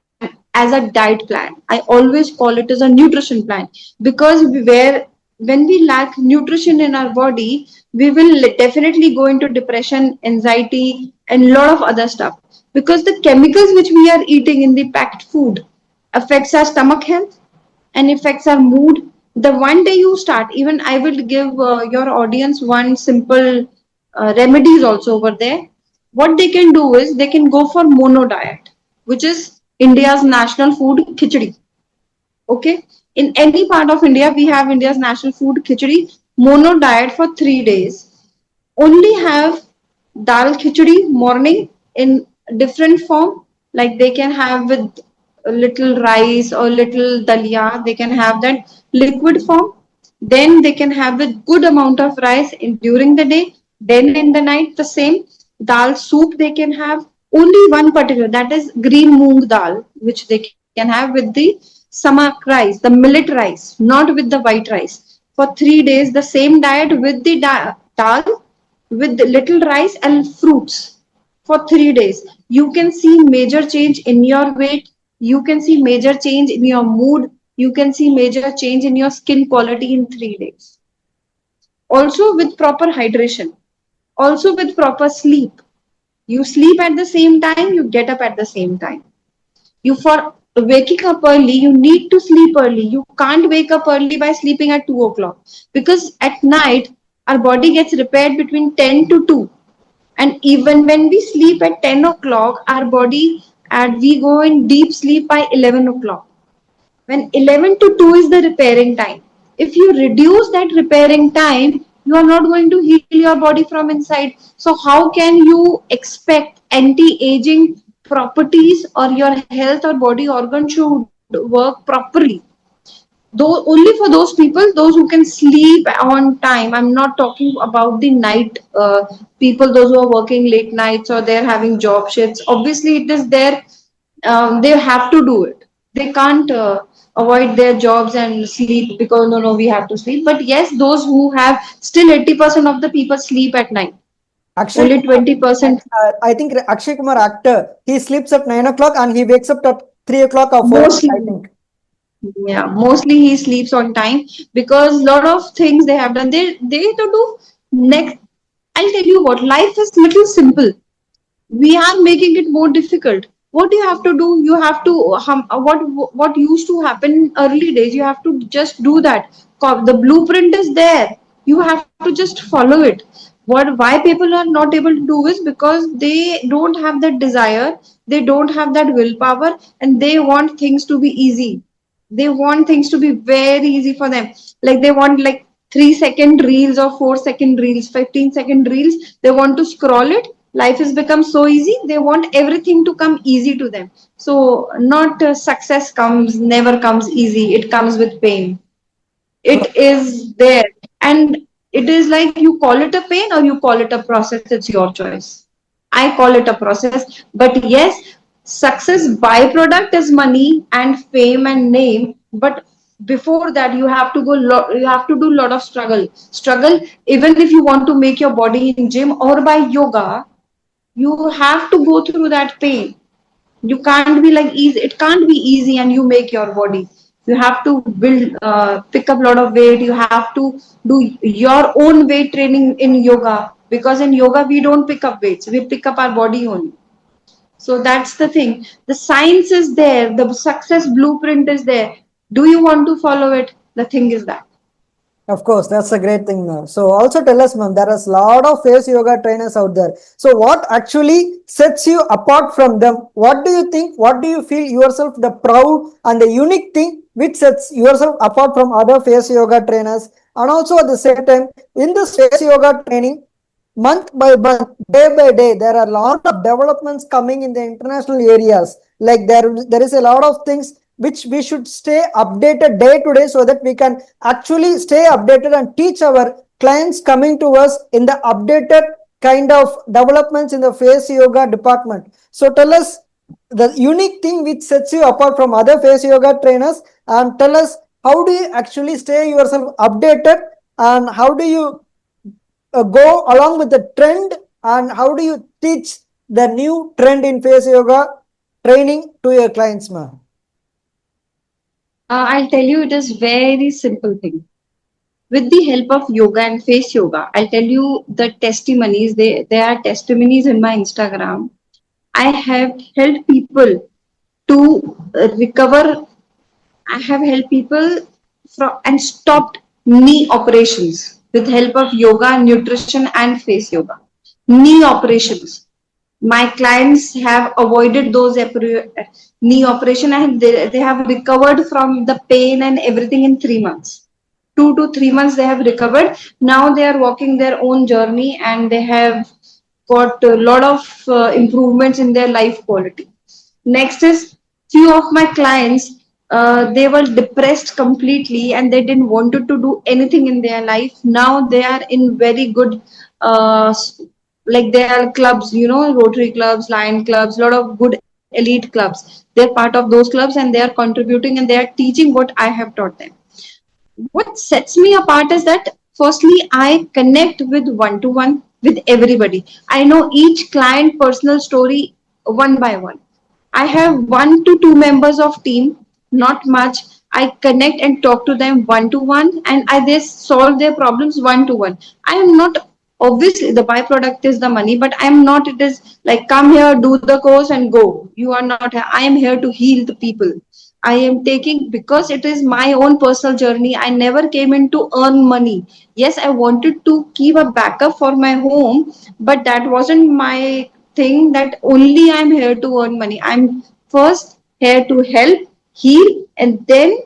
as a diet plan. I always call it as a nutrition plan, because where when we lack nutrition in our body, we will definitely go into depression, anxiety, and a lot of other stuff. Because the chemicals which we are eating in the packed food affects our stomach health and affects our mood. The one day you start, even I will give your audience one simple remedies also over there. What they can do is they can go for mono diet, which is India's national food, khichdi. Okay. In any part of India, we have India's national food, khichdi, mono diet for 3 days. Only have dal khichdi morning in different form. Like they can have with a little rice or little dalia. They can have that liquid form. Then they can have with good amount of rice in during the day. Then in the night the same dal soup they can have. Only one particular, that is green moong dal, which they can have with the samak rice, the millet rice, not with the white rice. For 3 days, the same diet with the dal, with the little rice and fruits for 3 days. You can see major change in your weight. You can see major change in your mood. You can see major change in your skin quality in 3 days. Also with proper hydration. Also with proper sleep. You sleep at the same time, you get up at the same time. You for waking up early, you need to sleep early. You can't wake up early by sleeping at 2 o'clock, because at night our body gets repaired between 10 to 2. And even when we sleep at 10 o'clock, our body, and we go in deep sleep by 11 o'clock, when 11 to 2 is the repairing time. If you reduce that repairing time, you are not going to heal your body from inside. So how can you expect anti-aging properties or your health or body organ should work properly? Though only for those people, those who can sleep on time. I'm not talking about the night people, those who are working late nights or they're having job shifts. Obviously it is their, they have to do it. They can't avoid their jobs and sleep because no, we have to sleep. But yes, those who have, still 80% of the people sleep at night. Akshay Only Kumar, 20%. I think Akshay Kumar actor, he sleeps at 9 o'clock and he wakes up at 3 o'clock or 4 o'clock, I Mostly, think. yeah, mostly he sleeps on time, because a lot of things they have done. They to do next. I'll tell you what, life is little simple. We are making it more difficult. What you have to do, you have to what used to happen in early days, you have to just do that. The blueprint is there, you have to just follow it. Why people are not able to do is because they don't have that desire, they don't have that willpower, and they want things to be easy. They want things to be very easy for them. Like they want like 3-second reels or 4-second reels, 15-second reels. They want to scroll it. Life has become so easy. They want everything to come easy to them. So not success comes, never comes easy. It comes with pain. It is there. And it is like, you call it a pain or you call it a process. It's your choice. I call it a process. But yes, success byproduct is money and fame and name. But before that, you have to you have to do a lot of struggle. Even if you want to make your body in gym or by yoga, you have to go through that pain. You can't be like easy, it can't be easy and you make your body. You have to build, pick up a lot of weight. You have to do your own weight training in yoga, because in yoga we don't pick up weights, we pick up our body only. So that's the thing. The science is there, the success blueprint is there. Do you want to follow it? The thing is that. Of course, that's a great thing, ma'am. So also tell us, ma'am, there is a lot of face yoga trainers out there. So what actually sets you apart from them? What do you think? What do you feel yourself the proud and the unique thing which sets yourself apart from other face yoga trainers? And also at the same time, in this face yoga training, month by month, day by day, there are a lot of developments coming in the international areas. Like there is a lot of things which we should stay updated day to day so that we can actually stay updated and teach our clients coming to us in the updated kind of developments in the face yoga department. So tell us the unique thing which sets you apart from other face yoga trainers, and tell us how do you actually stay yourself updated, and how do you go along with the trend, and how do you teach the new trend in face yoga training to your clients, ma'am? I'll tell you, it is very simple thing. with the help of yoga and face yoga. I'll tell you the testimonies. There are testimonies in my Instagram. I have helped people to recover. I have helped people from and stopped knee operations with help of yoga, nutrition, and face yoga. Knee operations. My clients have avoided those knee operation, and they have recovered from the pain and everything in 3 months. 2 to 3 months they have recovered. Now they are walking their own journey, and they have got a lot of improvements in their life quality. Next is few of my clients, they were depressed completely and they didn't wanted to do anything in their life. Now they are in very good, uh, like there are clubs, Rotary clubs, Lion clubs, a lot of good elite clubs. They're part of those clubs and they are contributing and they are teaching what I have taught them. What sets me apart is that firstly, I connect with one to one with everybody. I know each client personal story one by one. I have 1 to 2 members of team, not much. I connect and talk to them one to one, and they solve their problems one to one. I am not, obviously the byproduct is the money, but I am not. It is like come here, do the course, and go. You are not. I am here to heal the people. I am taking because it is my own personal journey. I never came in to earn money. Yes, I wanted to keep a backup for my home, but that wasn't my thing that only I'm here to earn money. I'm first here to help, heal, and then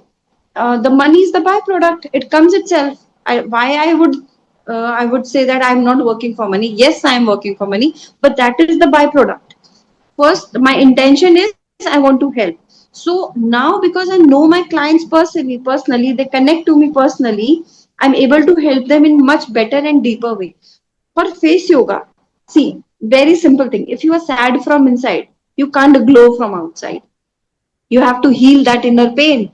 the money is the byproduct. It comes itself. I would say that I'm not working for money. Yes, I'm working for money, but that is the byproduct. First, my intention is I want to help. So now because I know my clients personally, they connect to me personally, I'm able to help them in much better and deeper way. For face yoga, see, very simple thing. If you are sad from inside, you can't glow from outside. You have to heal that inner pain.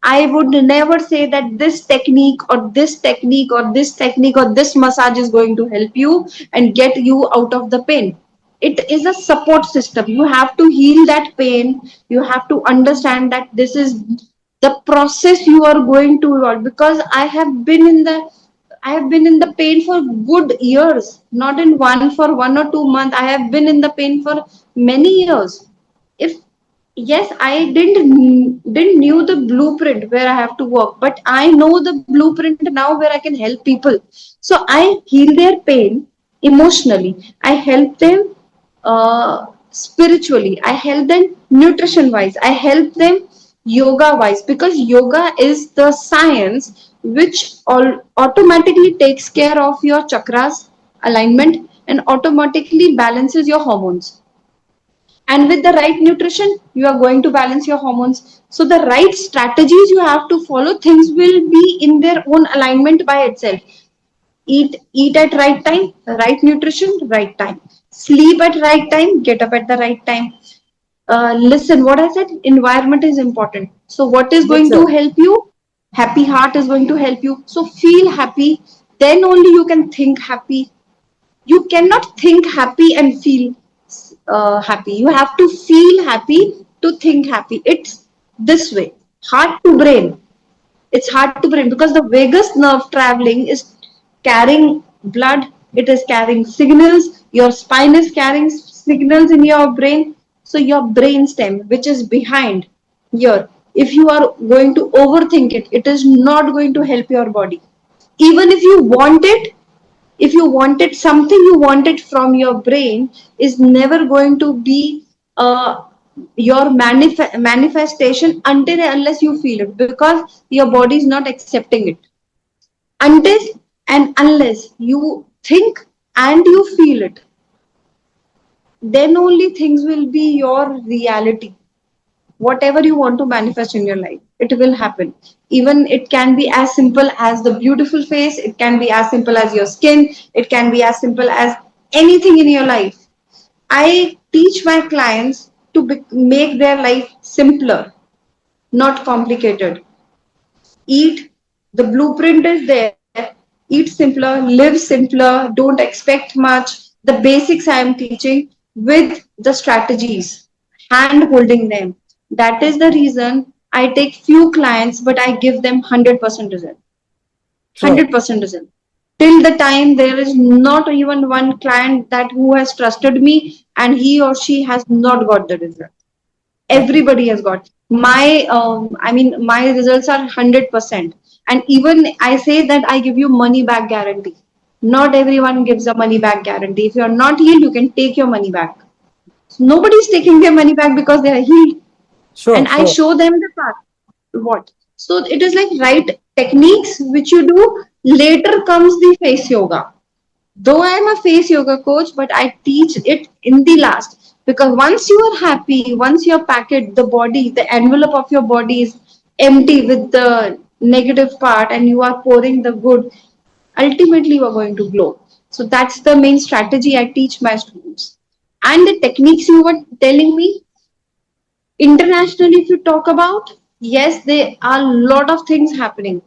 I would never say that this technique or this technique or this technique or this massage is going to help you and get you out of the pain. It is a support system. You have to heal that pain. You have to understand that this is the process you are going to, because I have been in the pain for good years, not in one for 1 or 2 months. I have been in the pain for many years. If yes, I didn't knew the blueprint where I have to work, but I know the blueprint now where I can help people. So I heal their pain emotionally. I help them spiritually. I help them nutrition wise. I help them yoga wise, because yoga is the science which automatically takes care of your chakras alignment and automatically balances your hormones. And with the right nutrition, you are going to balance your hormones. So the right strategies you have to follow, things will be in their own alignment by itself. Eat at right time, right nutrition, right time. Sleep at right time, get up at the right time. Listen, what I said, environment is important. So what is Yes, going to sir. help you? Happy heart is going to help you. So feel happy, then only you can think happy. You cannot think happy and feel happy. You have to feel happy to think happy. It's this way, heart to brain. It's heart to brain because the vagus nerve traveling is carrying blood. It is carrying signals. Your spine is carrying signals in your brain. So your brain stem, which is behind here, if you are going to overthink it, it is not going to help your body. Even if you want it, if you wanted something, you want it from your brain, is never going to be uh, your manifestation until and unless you feel it, because your body is not accepting it. Until and unless you think and you feel it, then only things will be your reality. Whatever you want to manifest in your life, it will happen. Even it can be as simple as the beautiful face, it can be as simple as your skin, it can be as simple as anything in your life. I teach my clients to make their life simpler, not complicated. Eat, the blueprint is there. Eat simpler, live simpler, don't expect much. The basics I am teaching with the strategies, hand holding them. That is the reason I take few clients, but I give them 100% result. Sure. 100% result. Till the time there is not even one client that who has trusted me and he or she has not got the result. Okay. Everybody has got my results are 100%. And even I say that I give you money back guarantee. Not everyone gives a money back guarantee. If you are not healed, you can take your money back. Nobody is taking their money back because they are healed. Sure. And I Sure. show them the path. What? So it is like right techniques which you do. Later comes the face yoga. Though I am a face yoga coach, but I teach it in the last, because once you are happy, once you're packed, the body, the envelope of your body is empty with the negative part, and you are pouring the good, ultimately you are going to glow. So that's the main strategy I teach my students. And the techniques you were telling me, internationally, if you talk about, yes, there are a lot of things happening,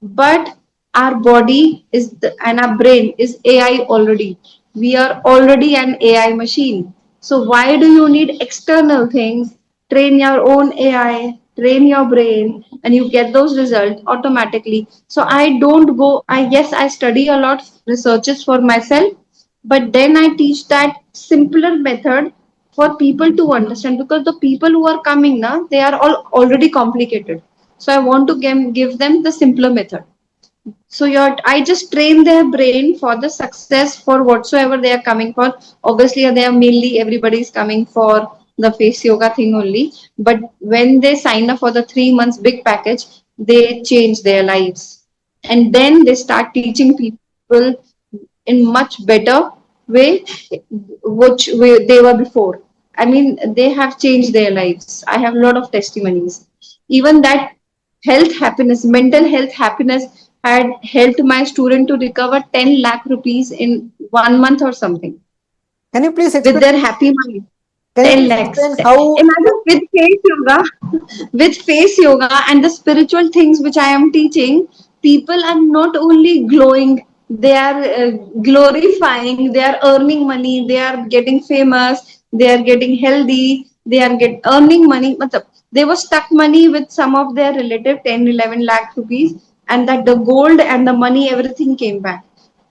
but our body is and our brain is AI already. We are already an AI machine. So why do you need external things? Train your own AI, train your brain, and you get those results automatically. So I don't go. I study a lot researches for myself, but then I teach that simpler method for people to understand, because the people who are coming now, they are all already complicated. So I want to give them the simpler method. So I just train their brain for the success for whatsoever they are coming for. Obviously, they are mainly everybody is coming for the face yoga thing only. But when they sign up for the 3 months big package, they change their lives, and then they start teaching people in much better way, which way they were before. I mean, they have changed their lives. I have a lot of testimonies. Even that health happiness, mental health happiness had helped my student to recover 10 lakh rupees in 1 month or something Can you please with explain? their happy mind. Can you 10 please lakhs. explain how? Imagine with face yoga, with face yoga and the spiritual things which I am teaching, people are not only glowing, they are glorifying, they are earning money, they are getting famous, they are getting healthy, they are earning money. They were stuck money with some of their relative 10, 11 lakh rupees, and that the gold and the money, everything came back.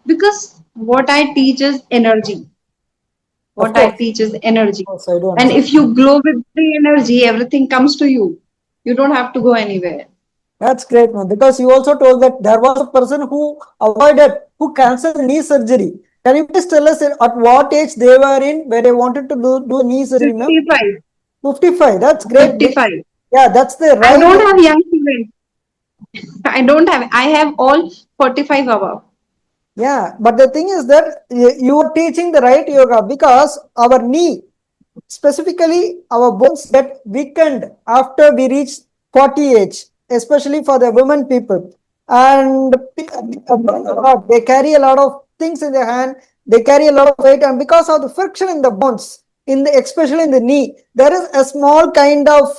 Because what I teach is energy. Of What I course. teach is energy. Of course, I do And understand. if you glow with the energy, everything comes to you. You don't have to go anywhere. That's great, man. Because you also told that there was a person who avoided, who canceled knee surgery. Can you please tell us at what age they were in where they wanted to do knee surgery, ma'am? 55. 55. That's great. 55. Yeah, that's the I right don't age. have young students. I don't have. I have all 45 above. Yeah, but the thing is that you are teaching the right yoga because our knee, specifically our bones, get weakened after we reach 40 age, especially for the women people. And they carry a lot of things in their hand, they carry a lot of weight, and because of the friction in the bones, especially in the knee, there is a small kind of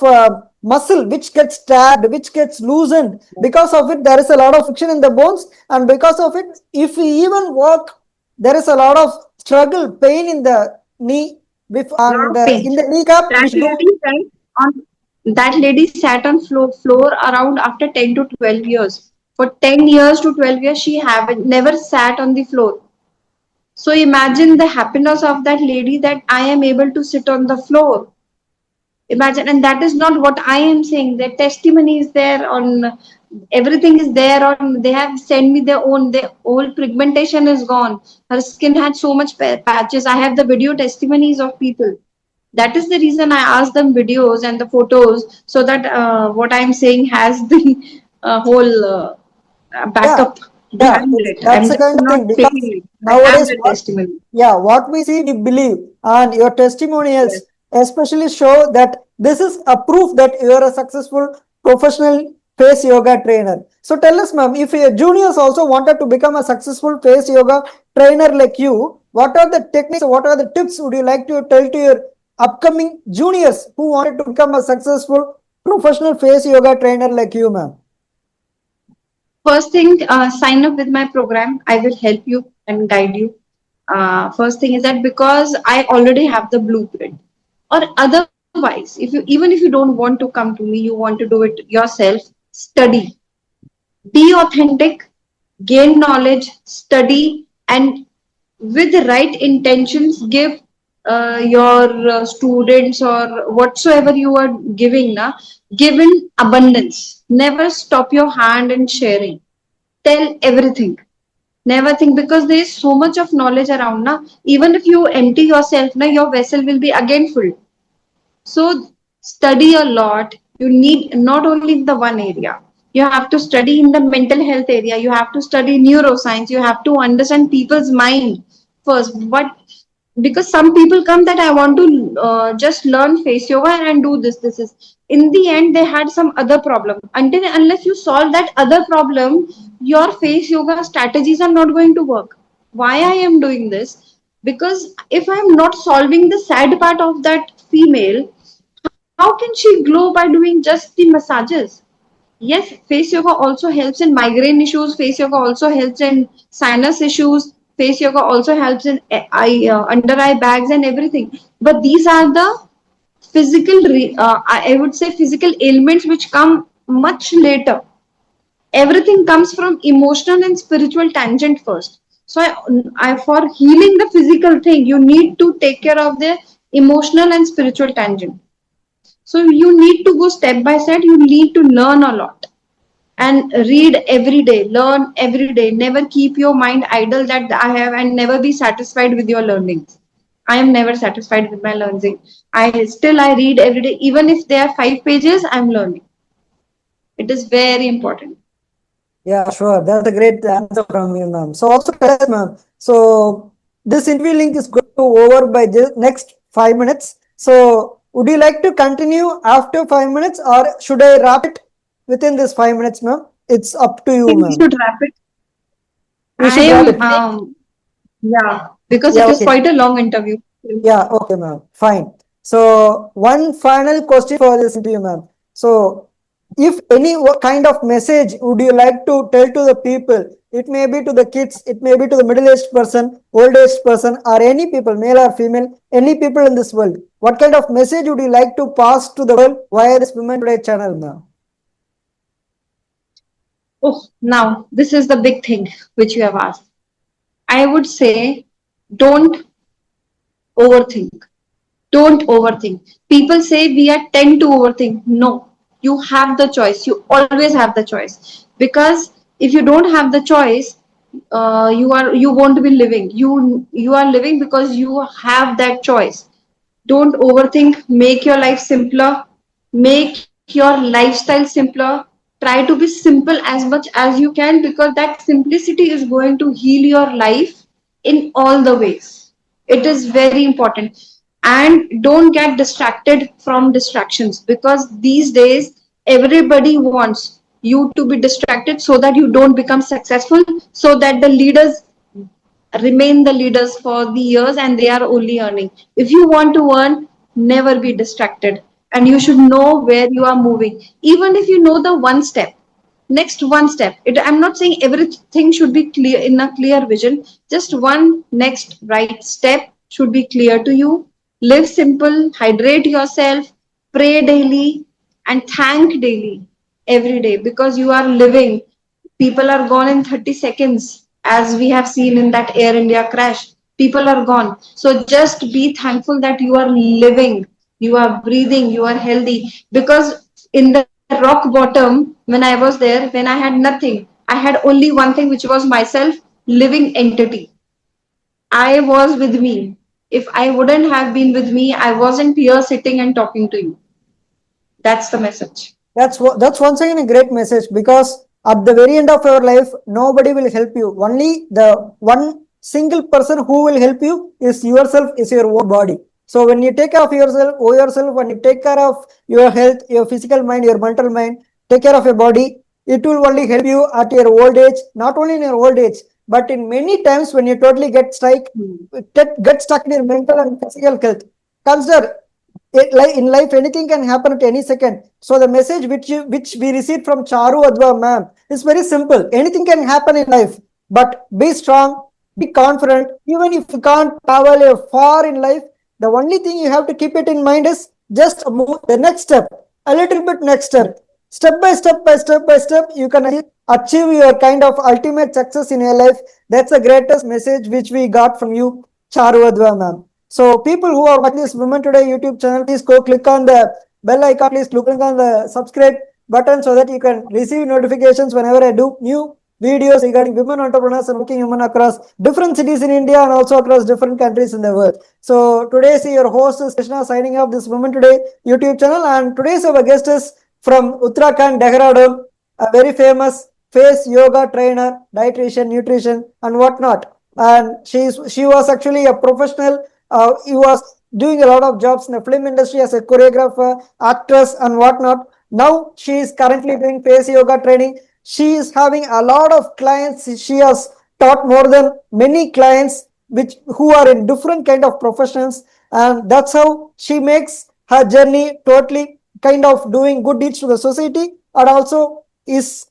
muscle which gets tagged, which gets loosened. Because of it, there is a lot of friction in the bones, and because of it, if we even walk, there is a lot of struggle, pain in the knee, Lot and of pain. in the kneecap, we That should. lady sat on floor around after 10 to 12 years. For 10 years to 12 years, she haven't never sat on the floor. So imagine the happiness of that lady that I am able to sit on the floor. Imagine, and that is not what I am saying. Their testimony is there on, everything is there on. They have sent me their own. Their whole pigmentation is gone. Her skin had so much patches. I have the video testimonies of people. That is the reason I asked them videos and the photos, so that what I am saying has the whole Yeah, backup yeah, behind it. that's I'm the just kind of not thing faking because it. I have nowadays, the testimony. what we see, we believe, and your testimonials Yes. especially show that this is a proof that you are a successful professional face yoga trainer. So tell us, ma'am, if your juniors also wanted to become a successful face yoga trainer like you, what are the techniques, what are the tips would you like to tell to your upcoming juniors who wanted to become a successful professional face yoga trainer like you, ma'am? First thing, sign up with my program. I will help you and guide you. First thing is that because I already have the blueprint. Or otherwise, if you don't want to come to me, you want to do it yourself, study. Be authentic. gain knowledge, study, and with the right intentions, give your students or whatsoever you are giving, give in abundance. Never stop your hand in sharing. Tell everything. Never think, because there is so much of knowledge around. Even if you empty yourself, your vessel will be again full. So study a lot. You need not only in the one area. You have to study in the mental health area. You have to study neuroscience. You have to understand people's mind first. What, because some people come that I want to just learn face yoga and do this. This is, in the end they had some other problem. Until unless you solve that other problem, your face yoga strategies are not going to work. Why I am doing this? Because if I am not solving the sad part of that female, how can she glow by doing just the massages? Yes, face yoga also helps in migraine issues. Face yoga also helps in sinus issues. Face yoga also helps in under eye bags and everything. But these are the physical, I would say, physical ailments which come much later. Everything comes from emotional and spiritual tangent first. So, for healing the physical thing, you need to take care of the emotional and spiritual tangent. So you need to go step by step. You need to learn a lot and read every day, learn every day. Never keep your mind idle that I have, and never be satisfied with your learnings. I am never satisfied with my learning. I read every day, even if there are 5 pages, I'm learning. It is very important. Yeah, sure. That's a great answer from you, ma'am. So also tell us, ma'am. So this interview link is going to over by the next 5 minutes. So would you like to continue after 5 minutes, or should I wrap it within this 5 minutes, ma'am? It's up to I you, think we ma'am. should wrap it. We I should wrap am, it. yeah, because Yeah, it is okay. quite a long interview. Yeah, okay, ma'am. Fine. So one final question for this interview, ma'am. So if any kind of message would you like to tell to the people? It may be to the kids, it may be to the middle-aged person, old-aged person, or any people, male or female, any people in this world. What kind of message would you like to pass to the world via this Women Today channel, ma'am? Oh, now this is the big thing which you have asked. I would say, don't overthink. Don't overthink. People say we are tend to overthink. No, you have the choice. You always have the choice. Because if you don't have the choice, you won't be living. You are living because you have that choice. Don't overthink. Make your life simpler. Make your lifestyle simpler. Try to be simple as much as you can, because that simplicity is going to heal your life in all the ways. It is very important. And don't get distracted from distractions, because these days everybody wants you to be distracted so that you don't become successful, so that the leaders remain the leaders for the years and they are only earning. If you want to earn, never be distracted, and you should know where you are moving. Even if you know the one step, next one step. I'm not saying everything should be clear in a clear vision. Just one next right step should be clear to you. Live simple, hydrate yourself, pray daily, and thank daily every day, because you are living. People are gone in 30 seconds, as we have seen in that Air India crash. People are gone. So just be thankful that you are living, you are breathing, you are healthy. Because in the rock bottom, when I was there, when I had nothing, I had only one thing, which was myself, living entity. I was with me. If I wouldn't have been with me, I wasn't here sitting and talking to you. That's the message. That's once again a great message, because at the very end of your life, nobody will help you. Only the one single person who will help you is yourself, is your own body. So when you take care of yourself, when you take care of your health, your physical mind, your mental mind, take care of your body, it will only help you at your old age. Not only in your old age, but in many times when you totally get stuck in your mental and physical health. Consider like in life, anything can happen at any second. So the message which we received from Charuu Wadhwa ma'am is very simple. Anything can happen in life, but be strong, be confident. Even if you can't travel far in life, the only thing you have to keep it in mind is just move the next step, a little bit next step. step by step, you can achieve your kind of ultimate success in your life. That's the greatest message which we got from you, Charuu Wadhwa ma'am. So people who are watching this Women Today YouTube channel, please go click on the bell icon, please click on the subscribe button so that you can receive notifications whenever I do new videos regarding women entrepreneurs and working women across different cities in India and also across different countries in the world. So today's your host is Krishna signing off this Women Today YouTube channel, and today's our guest is from Uttarakhand, Dehradun, a very famous face yoga trainer, dietitian, nutrition, and whatnot. And she was actually a professional. He was doing a lot of jobs in the film industry as a choreographer, actress, and whatnot. Now she is currently doing face yoga training. She is having a lot of clients. She has taught more than many clients which who are in different kind of professions, and that's how she makes her journey totally kind of doing good deeds to the society, and also is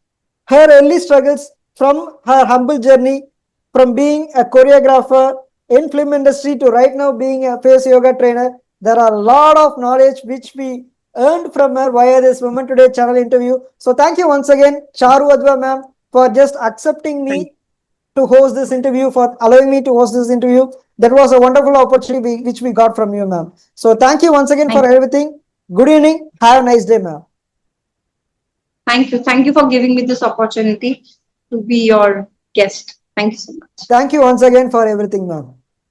her early struggles from her humble journey from being a choreographer in film industry to right now being a face yoga trainer. There are a lot of knowledge which we earned from her via this Women Today channel interview. So thank you once again, Charuu Wadhwa ma'am, for just accepting me to host this interview, for allowing me to host this interview. That was a wonderful opportunity which we got from you, ma'am. So thank you once again for everything. Good evening. Have a nice day, ma'am. Thank you. Thank you for giving me this opportunity to be your guest. Thank you so much. Thank you once again for everything, ma'am.